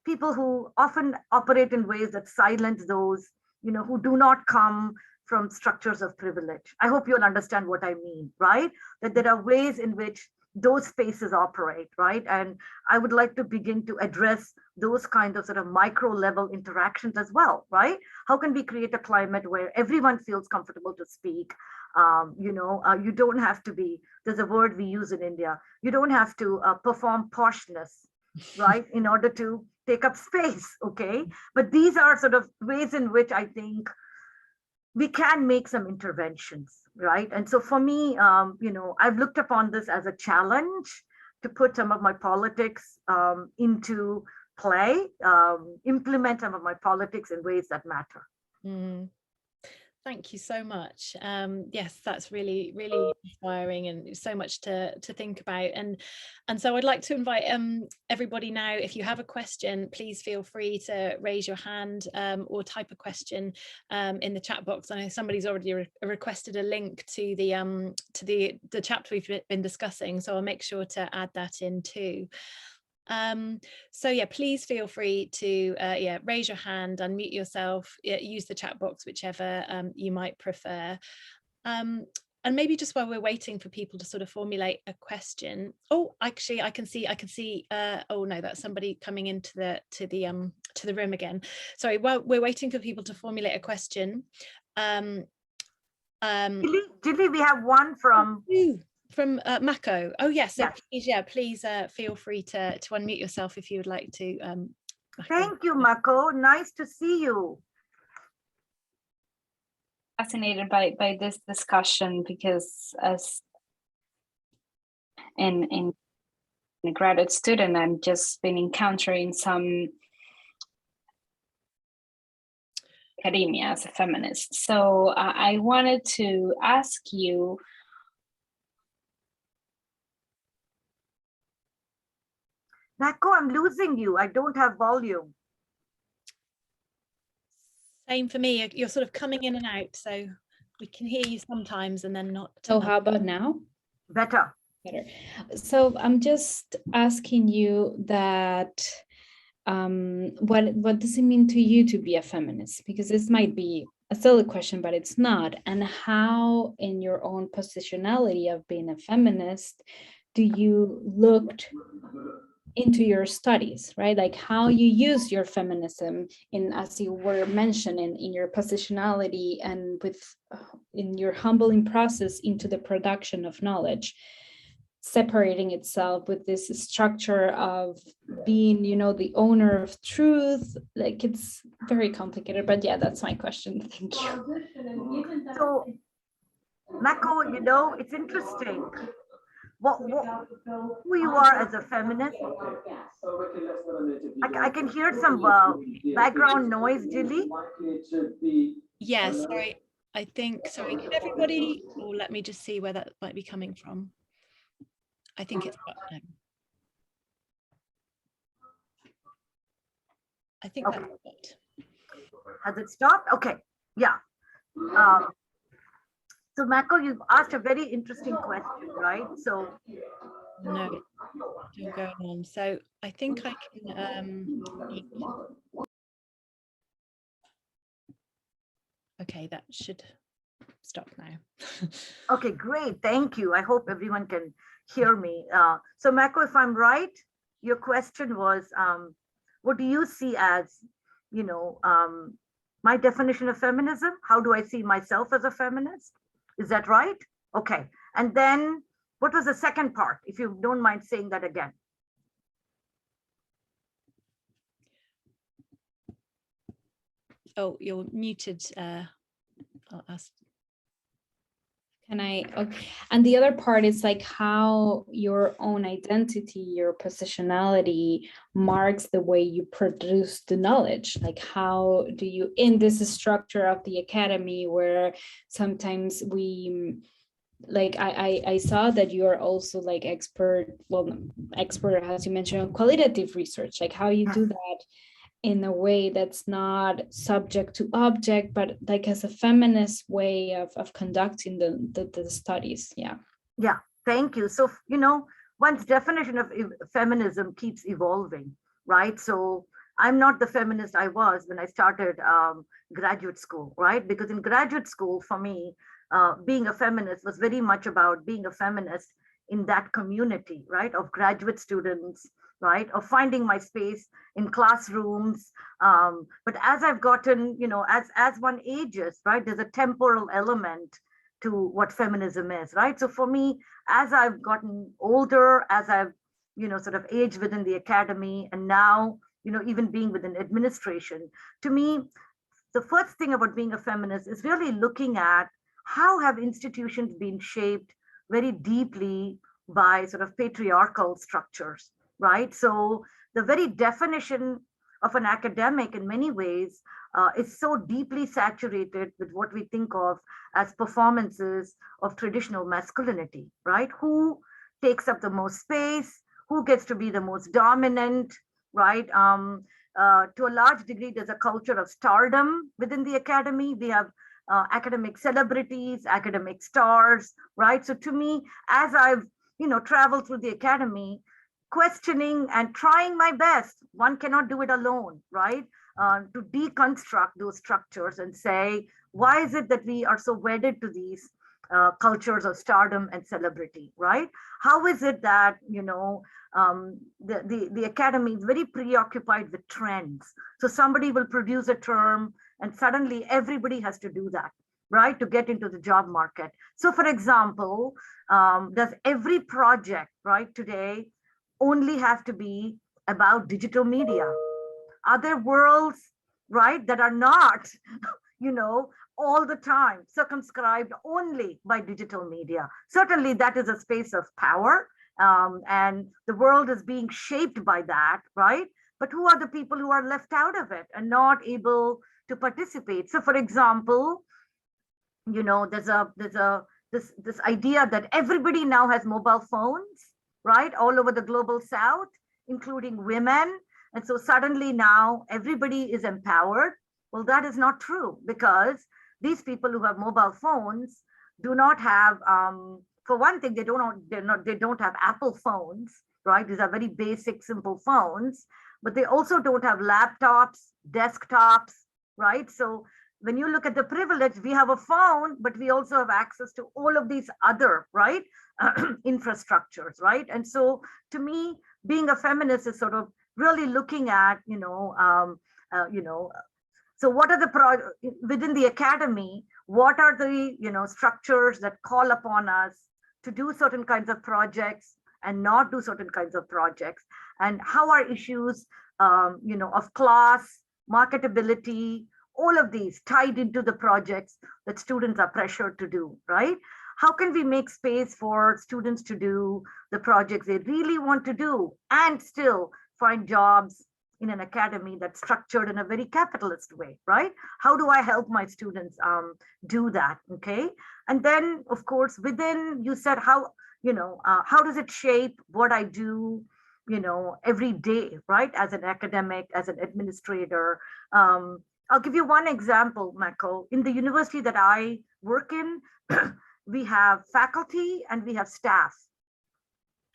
People who often operate in ways that silence those, who do not come from structures of privilege. I hope you'll understand what I mean, right? That there are ways in which those spaces operate, right? And I would like to begin to address those kinds of sort of micro level interactions as well, right? How can we create a climate where everyone feels comfortable to speak? You don't have to be, there's a word we use in India, you don't have to perform poshness, right, in order to take up space, okay? But these are sort of ways in which I think we can make some interventions, right? And so for me, I've looked upon this as a challenge to put some of my politics into play, implement some of my politics in ways that matter. Mm. Thank you so much. Yes, that's really, really inspiring, and so much to think about. And so I'd like to invite everybody now, if you have a question, please feel free to raise your hand or type a question in the chat box. I know somebody's already requested a link to the chapter we've been discussing, so I'll make sure to add that in too. So yeah, please feel free to raise your hand, unmute yourself, use the chat box, whichever you might prefer. And maybe just while we're waiting for people to sort of formulate a question. Oh, actually, I can see. Oh no, that's somebody coming into the room again. Sorry. While we're waiting for people to formulate a question. Dilly, we have one from. From Mako. Oh yes, so please feel free to unmute yourself if you would like to. Thank you, Mako. Nice to see you. Fascinated by this discussion, because as in a graduate student, I've just been encountering some academia as a feminist. So I wanted to ask you, Mako, I'm losing you. I don't have volume. Same for me. You're sort of coming in and out, so we can hear you sometimes and then not. So how about now? Better. So I'm just asking you that what does it mean to you to be a feminist? Because this might be a silly question, but it's not. And how, in your own positionality of being a feminist, do you look into your studies, right? Like how you use your feminism in, as you were mentioning, in your positionality and in your humbling process into the production of knowledge, separating itself with this structure of being, the owner of truth. Like, it's very complicated, but yeah, that's my question. Thank you. So, Mako, it's interesting. Who you are as a feminist. I can hear some background noise, Jilly. Yes, sorry. Can everybody, let me just see where that might be coming from. I think it's I think okay. That's stopped. Has it stopped? Okay, yeah. So Mako, you've asked a very interesting question, right? So no, still going on. So I think I can okay, that should stop now. Okay, great. Thank you. I hope everyone can hear me. So Mako, if I'm right, your question was, what do you see as, my definition of feminism? How do I see myself as a feminist? Is that right? Okay. And then what was the second part, if you don't mind saying that again? Oh, you're muted. I'll ask. Can I, okay. And the other part is like how your own identity, your positionality marks the way you produce the knowledge. Like how do you, in this structure of the academy where sometimes we, like I saw that you are also like expert as you mentioned on qualitative research, like how you do that in a way that's not subject to object, but like as a feminist way of conducting the studies. Yeah, thank you. So, one's definition of feminism keeps evolving, right? So I'm not the feminist I was when I started graduate school, right? Because in graduate school, for me, being a feminist was very much about being a feminist in that community, right? Of graduate students, right? Of finding my space in classrooms. But as I've gotten, as one ages, right, there's a temporal element to what feminism is, right? So for me, as I've gotten older, as I've, sort of aged within the academy, and now, even being within administration, to me, the first thing about being a feminist is really looking at how have institutions been shaped very deeply by sort of patriarchal structures, right? So the very definition of an academic in many ways is so deeply saturated with what we think of as performances of traditional masculinity, right? Who takes up the most space, who gets to be the most dominant, right? To a large degree, there's a culture of stardom within the academy. We have academic celebrities, academic stars, right? So to me, as I've, traveled through the academy, questioning and trying my best, one cannot do it alone, right? To deconstruct those structures and say, why is it that we are so wedded to these cultures of stardom and celebrity, right? How is it that, the academy is very preoccupied with trends? So somebody will produce a term and suddenly everybody has to do that, right, to get into the job market. So for example, does every project, right, today only have to be about digital media? Are there worlds, right, that are not, all the time circumscribed only by digital media? Certainly that is a space of power, and the world is being shaped by that, right? But who are the people who are left out of it and not able to participate? So for example, there's this idea that everybody now has mobile phones, right, all over the global south, including women. And so suddenly now everybody is empowered. Well, that is not true, because these people who have mobile phones do not have, for one thing, they don't have Apple phones, right? These are very basic, simple phones, but they also don't have laptops, desktops, right? So when you look at the privilege, we have a phone, but we also have access to all of these other, right, infrastructures, right? And so to me, being a feminist is sort of really looking at, so what are the within the academy, what are the, structures that call upon us to do certain kinds of projects and not do certain kinds of projects? And how are issues, of class, marketability, all of these tied into the projects that students are pressured to do, right? How can we make space for students to do the projects they really want to do and still find jobs in an academy that's structured in a very capitalist way, right? How do I help my students do that, okay? And then, of course, within, you said how does it shape what I do, every day, right? As an academic, as an administrator. I'll give you one example, Mako. In the university that I work in, we have faculty and we have staff,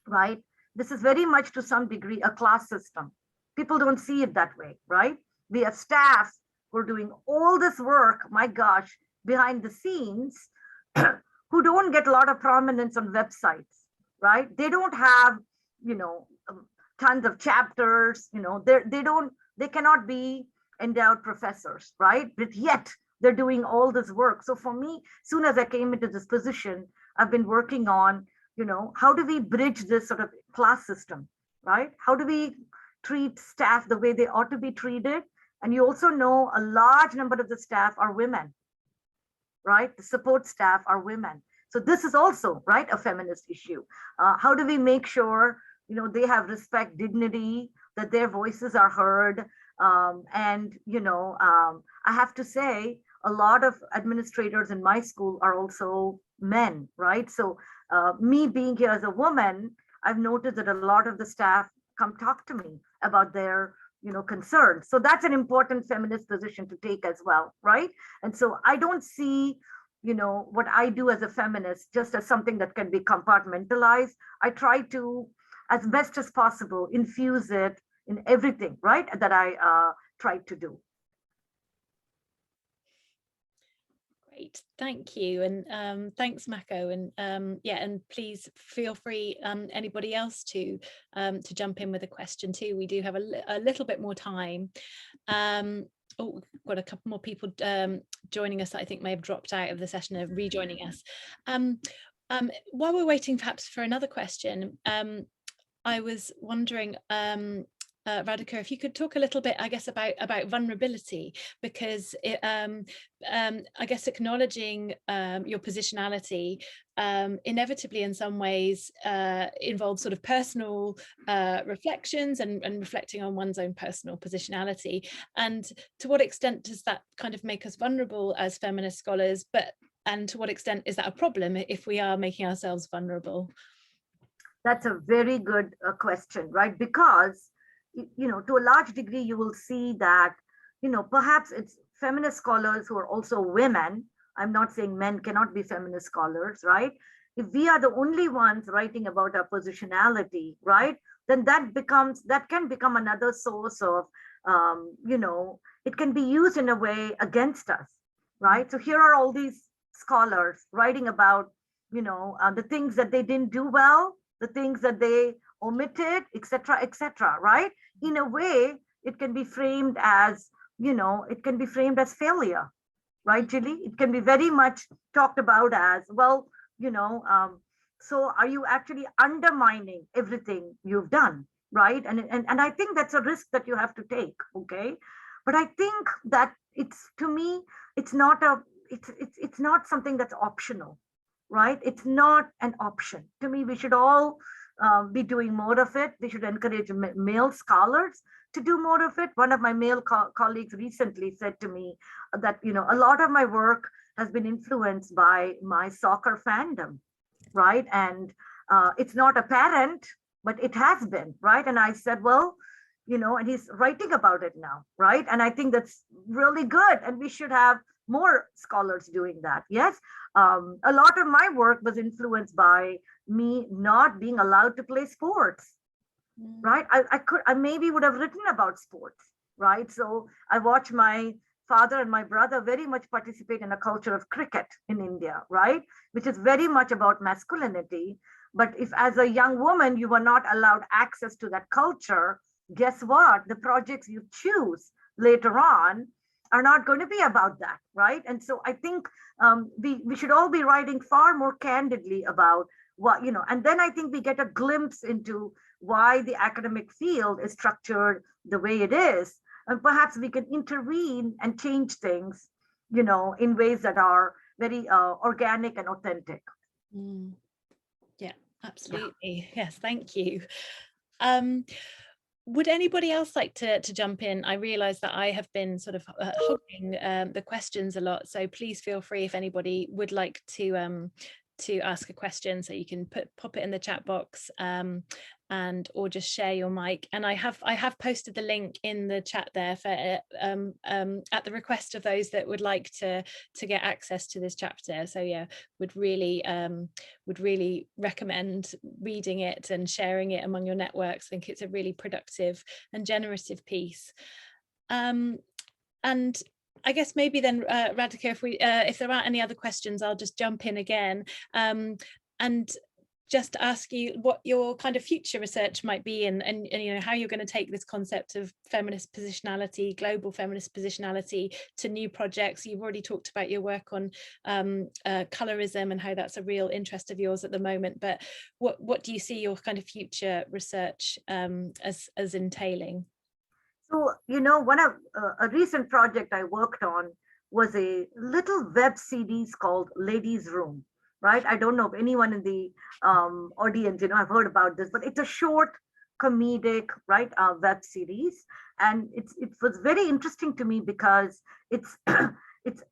right? This is very much to some degree a class system. People don't see it that way, right? We have staff who are doing all this work, my gosh, behind the scenes who don't get a lot of prominence on websites, right? They don't have, tons of chapters, they cannot be endowed professors, right? But yet they're doing all this work. So for me, soon as I came into this position, I've been working on, how do we bridge this sort of class system, right? How do we treat staff the way they ought to be treated? And you also know a large number of the staff are women, right? The support staff are women. So this is also, right, a feminist issue. How do we make sure, they have respect, dignity, that their voices are heard? I have to say, a lot of administrators in my school are also men, right? So me being here as a woman, I've noticed that a lot of the staff come talk to me about their concerns. So that's an important feminist position to take as well, right? And so I don't see what I do as a feminist just as something that can be compartmentalized. I try to, as best as possible, infuse it in everything, right, that I try to do. Great, thank you, and thanks, Mako, and and please feel free, anybody else to jump in with a question too. We do have a little bit more time. Oh, we've got a couple more people joining us that I think may have dropped out of the session and rejoining us. While we're waiting perhaps for another question, I was wondering, Radhika, if you could talk a little bit, I guess, about vulnerability, because I guess acknowledging your positionality inevitably in some ways involves sort of personal reflections and reflecting on one's own personal positionality. And to what extent does that kind of make us vulnerable as feminist scholars, and to what extent is that a problem if we are making ourselves vulnerable? That's a very good question, right? Because to a large degree, you will see that, perhaps it's feminist scholars who are also women. I'm not saying men cannot be feminist scholars, right? If we are the only ones writing about our positionality, right, then that can become another source of, it can be used in a way against us, right? So here are all these scholars writing about, the things that they didn't do well, the things that they omitted, etc., right? In a way, it can be framed as, failure, right, Julie? It can be very much talked about as, well, so are you actually undermining everything you've done, right? And I think that's a risk that you have to take, okay? But I think that to me, it's not something that's optional, right? It's not an option. To me, we should all be doing more of it. We should encourage male scholars to do more of it. One of my male colleagues recently said to me that, a lot of my work has been influenced by my soccer fandom, right? And it's not apparent, but it has been, right? And I said, well, and he's writing about it now, right? And I think that's really good. And we should have more scholars doing that. Yes. A lot of my work was influenced by me not being allowed to play sports, right? I maybe would have written about sports, right? So I watched my father and my brother very much participate in a culture of cricket in India, right? Which is very much about masculinity. But if as a young woman, you were not allowed access to that culture, guess what? The projects you choose later on are not going to be about that, right? And so I think we should all be writing far more candidly about what, and then I think we get a glimpse into why the academic field is structured the way it is. And perhaps we can intervene and change things, in ways that are very organic and authentic. Yeah, absolutely. Yeah. Yes, thank you. Would anybody else like to jump in? I realise that I have been sort of hogging the questions a lot, so please feel free if anybody would like to ask a question. So you can pop it in the chat box, or just share your mic. And I have posted the link in the chat there for at the request of those that would like to get access to this chapter. So yeah, would really recommend reading it and sharing it among your networks. I think it's a really productive and generative piece. And I guess maybe then, Radhika, if there aren't any other questions, I'll just jump in again, and just ask you what your kind of future research might be, and you know, how you're going to take this concept of feminist positionality, global feminist positionality, to new projects. You've already talked about your work on colorism and how that's a real interest of yours at the moment, but what do you see your kind of future research as entailing? So, you know, one of a recent project I worked on was a little web series called Ladies Room, right? I don't know if anyone in the audience, you know, have heard about this, but it's a short comedic, right, web series. And it was very interesting to me because it's it's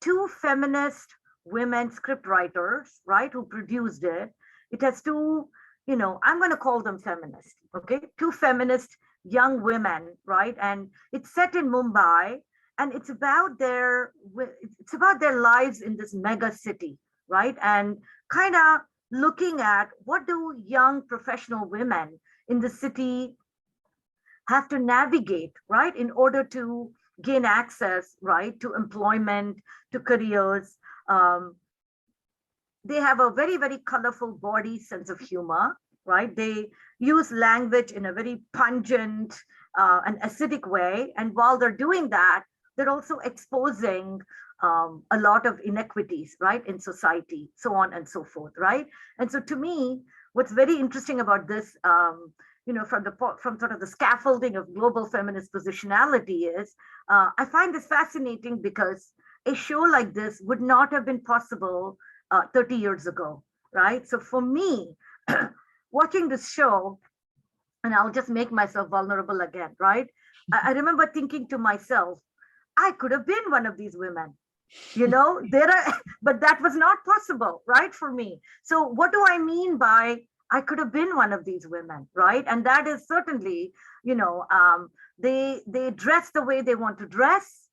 two feminist women script writers, right, who produced it. It has two, you know, I'm going to call them feminists, okay? Two feminist young women, right? And it's set in Mumbai, and it's about their lives in this mega city, right? And kind of looking at what do young professional women in the city have to navigate, right, in order to gain access, right, to employment, to careers. They have a very, very colorful body sense of humor, right? They use language in a very pungent and acidic way. And while they're doing that, they're also exposing a lot of inequities, right, in society, so on and so forth, right? And so to me, what's very interesting about this, you know, from sort of the scaffolding of global feminist positionality is, I find this fascinating because a show like this would not have been possible 30 years ago, right? So for me, watching this show, and I'll just make myself vulnerable again, right? I remember thinking to myself, I could have been one of these women, you know, but that was not possible, right, for me. So what do I mean by I could have been one of these women, right? And that is certainly, you know, they dress the way they want to dress,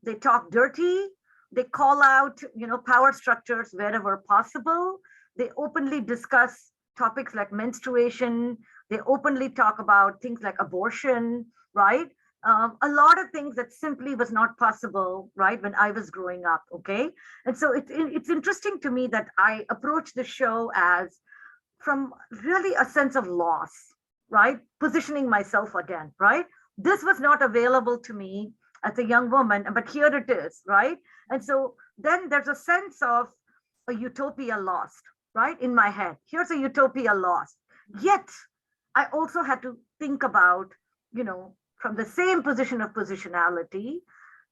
they talk dirty, they call out, you know, power structures wherever possible. They openly discuss topics like menstruation. They openly talk about things like abortion, right? A lot of things that simply was not possible, right, when I was growing up, okay? And so it's interesting to me that I approach the show as from really a sense of loss, right? Positioning myself again, right? This was not available to me as a young woman, but here it is, right? And so then there's a sense of a utopia lost, right, in my head. Here's a utopia lost. Yet I also had to think about, you know, from the same position of positionality,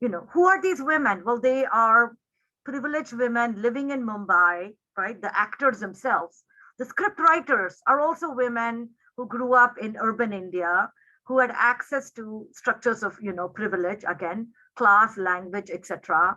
you know, who are these women? Well, they are privileged women living in Mumbai, right? The actors themselves. The script writers are also women who grew up in urban India, who had access to structures of, you know, privilege, again, class, language, etc.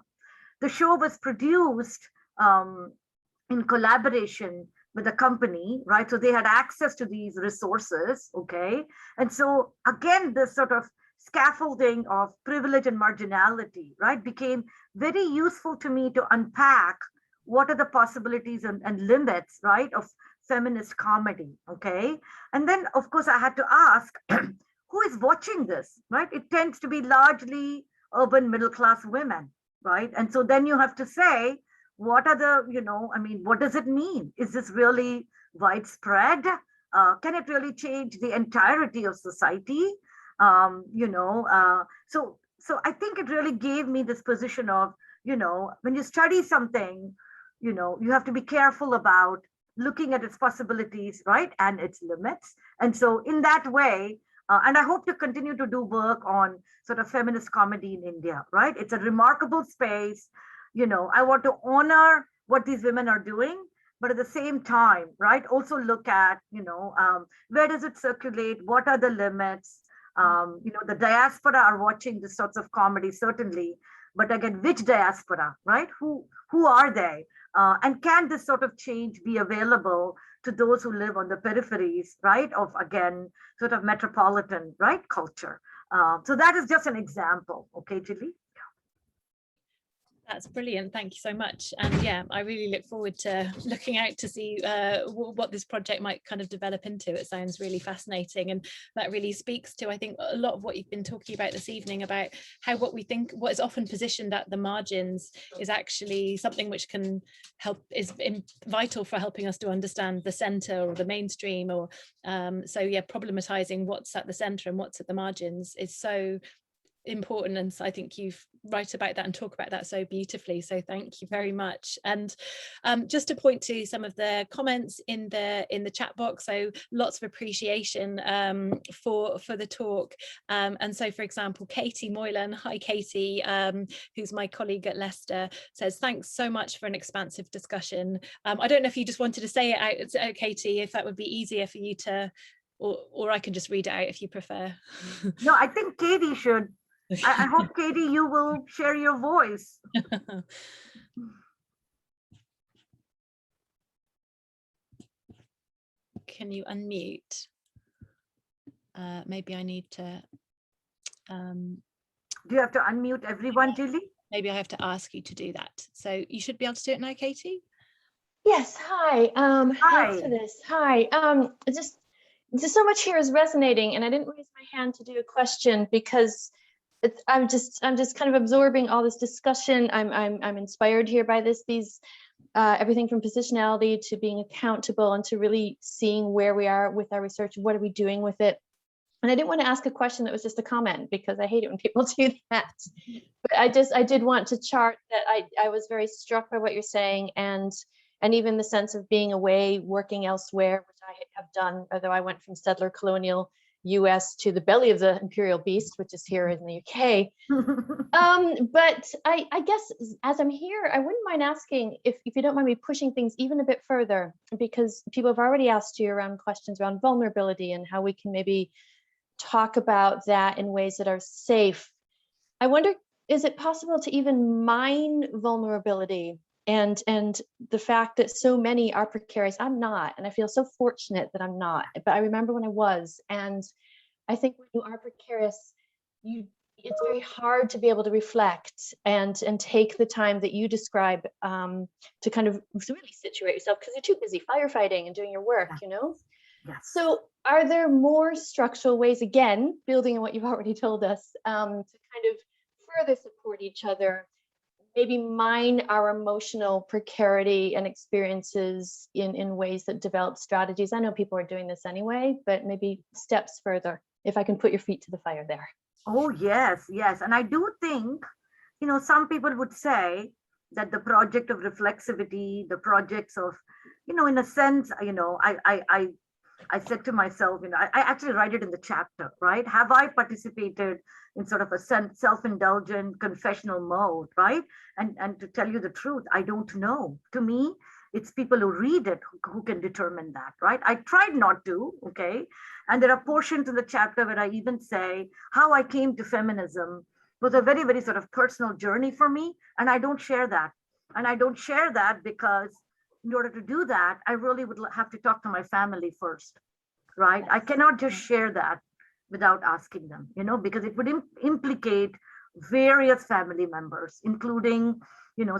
The show was produced in collaboration with a company, right? So they had access to these resources, okay? And so again, this sort of scaffolding of privilege and marginality, right, became very useful to me to unpack what are the possibilities and limits, right, of feminist comedy, okay? And then, of course, I had to ask, who is watching this, right? It tends to be largely urban middle-class women, right? And so then you have to say, what are the, you know, I mean, what does it mean? Is this really widespread? Can it really change the entirety of society? You know, so I think it really gave me this position of, you know, when you study something, you know, you have to be careful about looking at its possibilities, right, and its limits. And so in that way, and I hope to continue to do work on sort of feminist comedy in India, right? It's a remarkable space. You know, I want to honor what these women are doing, but at the same time, right, also look at, you know, where does it circulate? What are the limits? You know, the diaspora are watching this sorts of comedy, certainly, but again, which diaspora, right? Who are they? And can this sort of change be available to those who live on the peripheries, right, of, again, sort of metropolitan, right, culture? So that is just an example, okay, Julie? That's brilliant. Thank you so much. And yeah, I really look forward to looking out to see what this project might kind of develop into. It sounds really fascinating. And that really speaks to, I think, a lot of what you've been talking about this evening about how what we think, what is often positioned at the margins is actually something which can help, is vital for helping us to understand the center or the mainstream. Or so yeah, problematizing what's at the center and what's at the margins is so important, and so I think you write about that and talk about that so beautifully, so thank you very much. And just to point to some of the comments in the chat box, so lots of appreciation for the talk, and so for example Katie Moylan, hi Katie, who's my colleague at Leicester, says thanks so much for an expansive discussion. I don't know if you just wanted to say it out, Katie, if that would be easier for you to, or I can just read it out if you prefer. No, I think Katie should. I hope, Katie, you will share your voice. Can you unmute? Maybe I need to. Do you have to unmute everyone, Julie? Maybe I have to ask you to do that. So you should be able to do it now, Katie. Yes. Hi. Thanks for this. Hi. Just so much here is resonating, and I didn't raise my hand to do a question because I'm just kind of absorbing all this discussion. I'm inspired here by these everything from positionality to being accountable and to really seeing where we are with our research. What are we doing with it? And I didn't want to ask a question that was just a comment, because I hate it when people do that. But I did want to chart that I was very struck by what you're saying, and even the sense of being away, working elsewhere, which I have done, although I went from settler colonial US to the belly of the imperial beast, which is here in the UK. But I guess as I'm here, I wouldn't mind asking if you don't mind me pushing things even a bit further, because people have already asked you around questions around vulnerability and how we can maybe talk about that in ways that are safe. I wonder, is it possible to even mine vulnerability and the fact that so many are precarious? I'm not, and I feel so fortunate that I'm not, but I remember when I was, and I think when you are precarious, it's very hard to be able to reflect and take the time that you describe to kind of really situate yourself, because you're too busy firefighting and doing your work, you know? Yes. So are there more structural ways, again, building on what you've already told us, to kind of further support each other, maybe mine our emotional precarity and experiences in ways that develop strategies? I know people are doing this anyway, but maybe steps further, if I can put your feet to the fire there. Oh, yes, yes. And I do think, some people would say that the project of reflexivity, the projects of, in a sense, I said to myself, I actually write it in the chapter, right? Have I participated in sort of a self-indulgent confessional mode, right? And to tell you the truth, I don't know. To me, it's people who read it who can determine that, right? I tried not to, okay? And there are portions in the chapter where I even say how I came to feminism was a very, very sort of personal journey for me. And I don't share that. And I don't share that because in order to do that, I really would have to talk to my family first, right? I cannot just share that without asking them, because it would implicate various family members, including,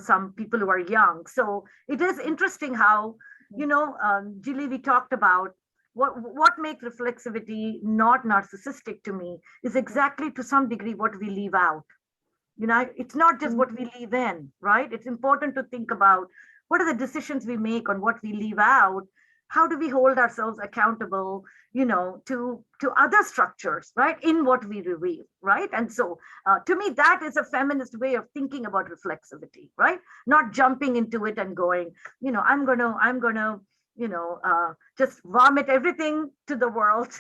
some people who are young. So it is interesting how, Julie, we talked about what makes reflexivity not narcissistic to me is exactly to some degree what we leave out. It's not just what we leave in, right? It's important to think about what are the decisions we make on what we leave out. How do we hold ourselves accountable, to other structures, right? In what we reveal, right? And so to me, that is a feminist way of thinking about reflexivity, right? Not jumping into it and going, I'm gonna, just vomit everything to the world,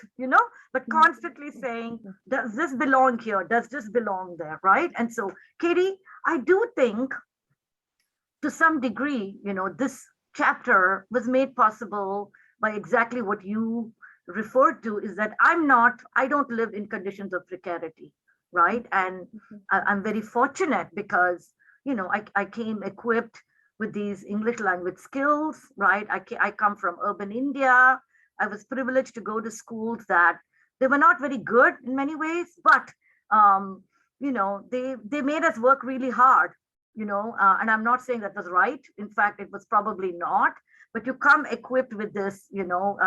but constantly saying, does this belong here? Does this belong there, right? And so, Katie, I do think to some degree, this chapter was made possible by exactly what you referred to, is that I don't live in conditions of precarity, right? And I'm very fortunate because, I came equipped with these English language skills, right? I come from urban India. I was privileged to go to schools that they were not very good in many ways, but, they made us work really hard. and I'm not saying that was right. In fact, it was probably not, but you come equipped with this, you know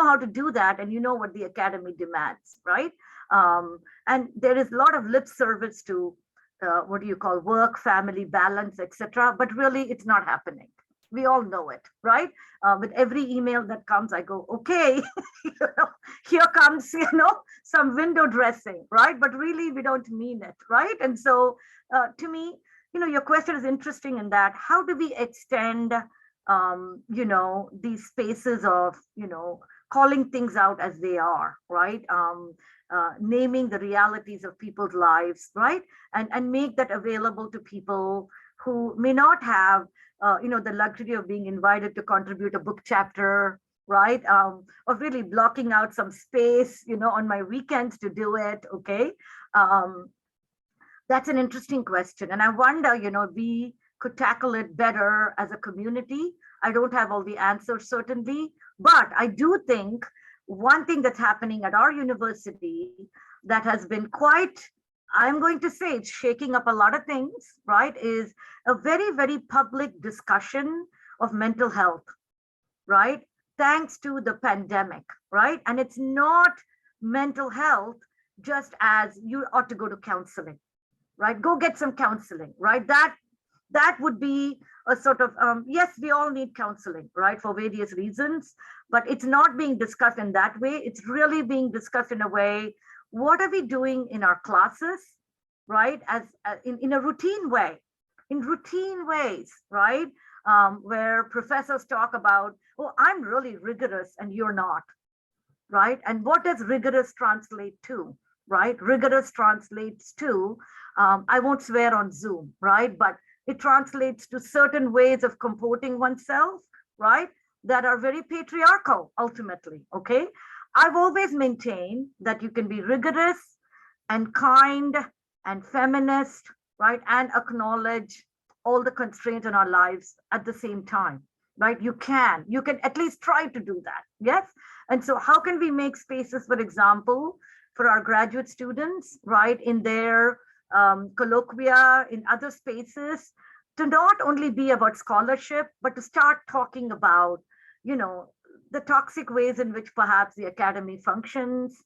how to do that, and you know what the academy demands, right? And there is a lot of lip service to what do you call work, family balance, etc. But really, it's not happening. We all know it, right? With every email that comes, I go, okay, here comes, some window dressing, right? But really, we don't mean it, right? And so, to me, your question is interesting in that how do we extend, these spaces of, calling things out as they are, right? Naming the realities of people's lives, right? And make that available to people who may not have, the luxury of being invited to contribute a book chapter, right? Of really blocking out some space, on my weekends to do it, okay? That's an interesting question. And I wonder, we could tackle it better as a community. I don't have all the answers, certainly, but I do think one thing that's happening at our university that has been quite, I'm going to say it's shaking up a lot of things, right, is a very, very public discussion of mental health, right? Thanks to the pandemic, right? And it's not mental health just as you ought to go to counseling, right? Go get some counseling, right? That would be a sort of, yes, we all need counseling, right, for various reasons, but it's not being discussed in that way. It's really being discussed in a way, what are we doing in our classes, right, as in a routine way, in routine ways, right, where professors talk about, oh, I'm really rigorous and you're not, right? And what does rigorous translate to, right? Rigorous translates to, I won't swear on Zoom, right, but it translates to certain ways of comporting oneself, right, that are very patriarchal ultimately, okay? I've always maintained that you can be rigorous and kind and feminist, right, and acknowledge all the constraints in our lives at the same time, right? You can at least try to do that, yes? And so how can we make spaces, for example, for our graduate students, right, in their colloquia, in other spaces, to not only be about scholarship, but to start talking about, the toxic ways in which perhaps the academy functions,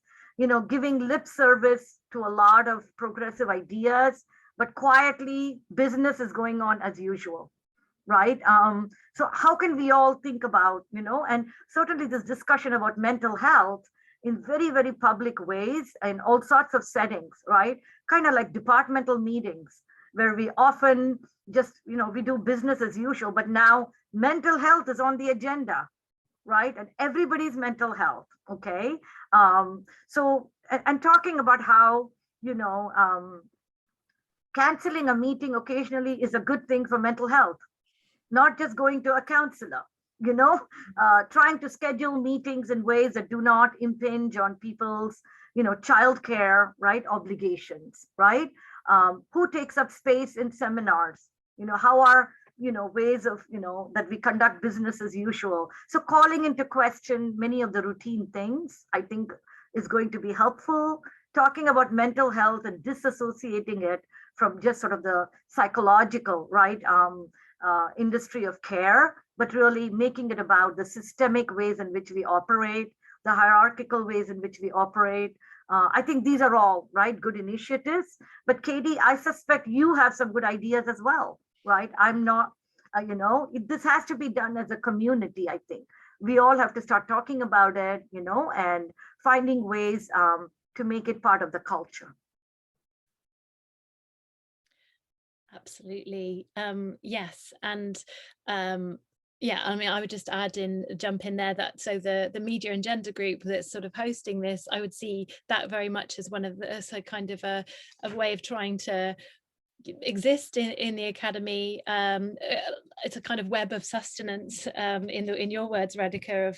giving lip service to a lot of progressive ideas, but quietly business is going on as usual, right? So how can we all think about, and certainly this discussion about mental health in very, very public ways in all sorts of settings, right? Kind of like departmental meetings where we often just, we do business as usual, but now mental health is on the agenda, right? And everybody's mental health, okay? So, and talking about how, canceling a meeting occasionally is a good thing for mental health, not just going to a counselor, trying to schedule meetings in ways that do not impinge on people's, childcare, right, obligations, right? Who takes up space in seminars? How are, ways of, that we conduct business as usual. So calling into question many of the routine things, I think, is going to be helpful. Talking about mental health and disassociating it from just sort of the psychological, right, industry of care, but really making it about the systemic ways in which we operate, the hierarchical ways in which we operate. I think these are all, right, good initiatives. But Katie, I suspect you have some good ideas as well, right? I'm not, this has to be done as a community, I think. We all have to start talking about it, and finding ways to make it part of the culture. Absolutely. Yes. And yeah, I mean, I would just jump in there that so the media and gender group that's sort of hosting this, I would see that very much as one of the, so kind of a way of trying to exist in the academy. It's a kind of web of sustenance, in your words, Radhika,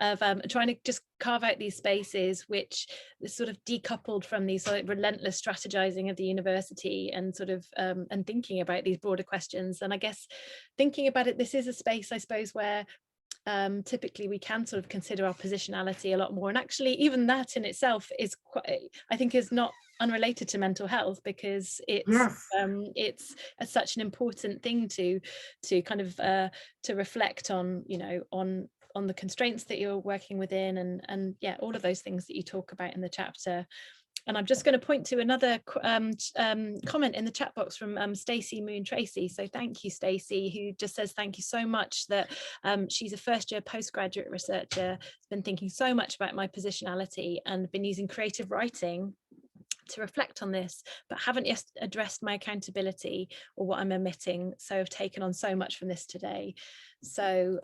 of trying to just carve out these spaces which is sort of decoupled from these sort of relentless strategizing of the university and sort of and thinking about these broader questions. And I guess thinking about it, this is a space, I suppose, where typically we can sort of consider our positionality a lot more, and actually even that in itself is quite, I think, is not unrelated to mental health, because Yes. it's such an important thing to kind of to reflect on, you know, on the constraints that you're working within, and yeah, all of those things that you talk about in the chapter. And I'm just going to point to another comment in the chat box from Stacey Moon Tracy. So thank you, Stacey, who just says thank you so much, that she's a first-year postgraduate researcher, has been thinking so much about my positionality and been using creative writing to reflect on this, but haven't yet addressed my accountability or what I'm omitting. So I've taken on so much from this today. So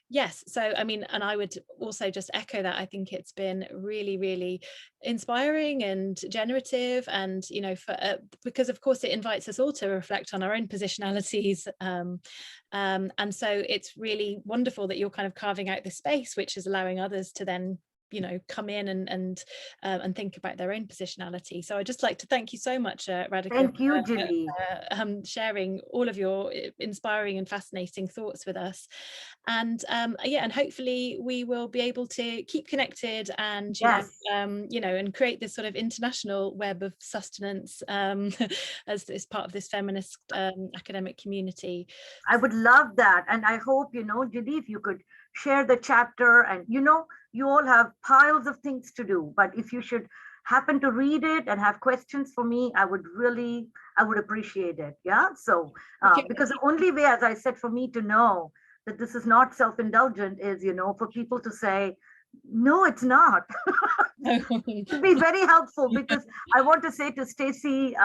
yes, so I mean, and I would also just echo that. I think it's been really, really inspiring and generative, and you know, for because of course it invites us all to reflect on our own positionalities, and so it's really wonderful that you're kind of carving out this space, which is allowing others to then, you know, come in and think about their own positionality. So I'd just like to thank you so much, Radhika. Thank you, Julie. Sharing all of your inspiring and fascinating thoughts with us. And yeah, and hopefully we will be able to keep connected and Yes. you know, and create this sort of international web of sustenance as part of this feminist academic community. I would love that. And I hope, you know, Julie, if you could share the chapter, and, you know, you all have piles of things to do, but if you should happen to read it and have questions for me, I would appreciate it. Yeah. So, because the only way, as I said, for me to know that this is not self-indulgent is, you know, for people to say, no, it's not. It'd be very helpful, because I want to say to Stacey,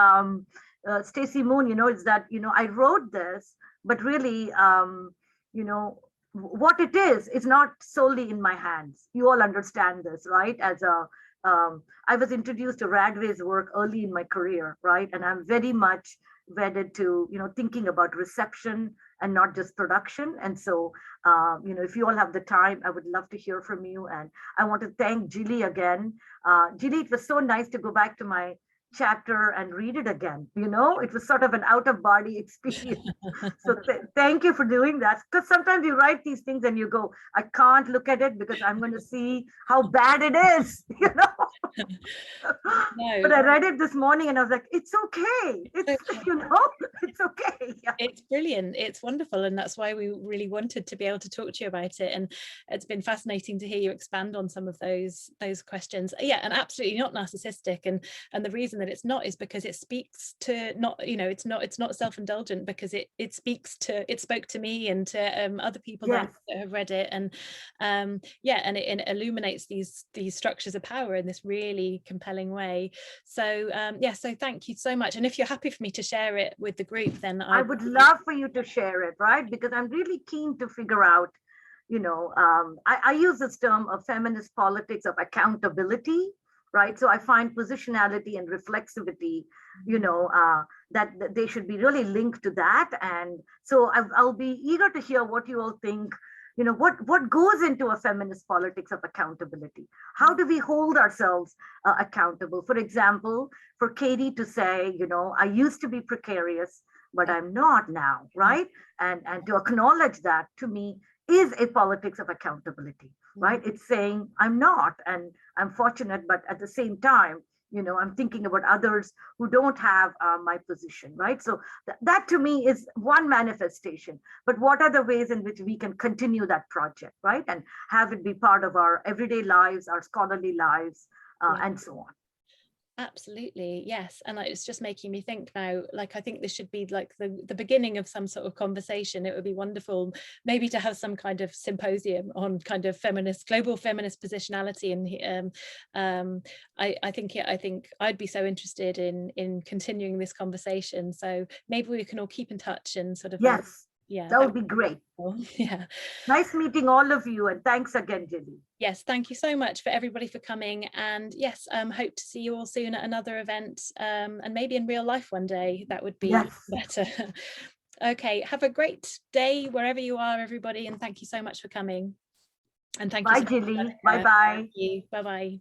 Stacey Moon, you know, is that, you know, I wrote this, but really, you know, what it is not solely in my hands. You all understand this, right? As a, I was introduced to Radway's work early in my career, right? And I'm very much wedded to, you know, thinking about reception and not just production. And so, you know, if you all have the time, I would love to hear from you. And I want to thank Julie again. Julie, it was so nice to go back to my chapter and read it again. You know, it was sort of an out of body experience. So thank you for doing that, because sometimes you write these things and you go, I can't look at it because I'm going to see how bad it is, you know. No. But I read it this morning and I was like, it's okay, it's, you know, it's okay. Yeah. It's brilliant, it's wonderful, and that's why we really wanted to be able to talk to you about it. And it's been fascinating to hear you expand on some of those questions. Yeah, and absolutely not narcissistic, and the reason that it's not is because it speaks to, not, you know, it's not self-indulgent, because it spoke to me and to other people that have read it, and yeah, and it illuminates these structures of power in this really compelling way. So yeah, so thank you so much. And if you're happy for me to share it with the group, then I would love for you to share it, right? Because I'm really keen to figure out, you know, I use this term of feminist politics of accountability, right? So I find positionality and reflexivity, you know, that they should be really linked to that. And so I'll be eager to hear what you all think. You know, what goes into a feminist politics of accountability? How do we hold ourselves accountable? For example, for Katie to say, you know, I used to be precarious, but I'm not now, right? And to acknowledge that, to me, is a politics of accountability, right? It's saying I'm not, and I'm fortunate, but at the same time, you know, I'm thinking about others who don't have my position, right? So that to me is one manifestation. But what are the ways in which we can continue that project, right? And have it be part of our everyday lives, our scholarly lives, and so on. Absolutely, yes. And it's just making me think now, like, I think this should be like the beginning of some sort of conversation. It would be wonderful maybe to have some kind of symposium on kind of global feminist positionality. And I think I'd be so interested in continuing this conversation. So maybe we can all keep in touch and sort of yeah, that would be great. Yeah. Nice meeting all of you, and thanks again, Julie. Yes, thank you so much for everybody for coming, and yes, hope to see you all soon at another event, and maybe in real life one day. That would be better. Okay, have a great day wherever you are, everybody, and thank you so much for coming. And thank you. Bye, Julie. Bye bye. Bye bye.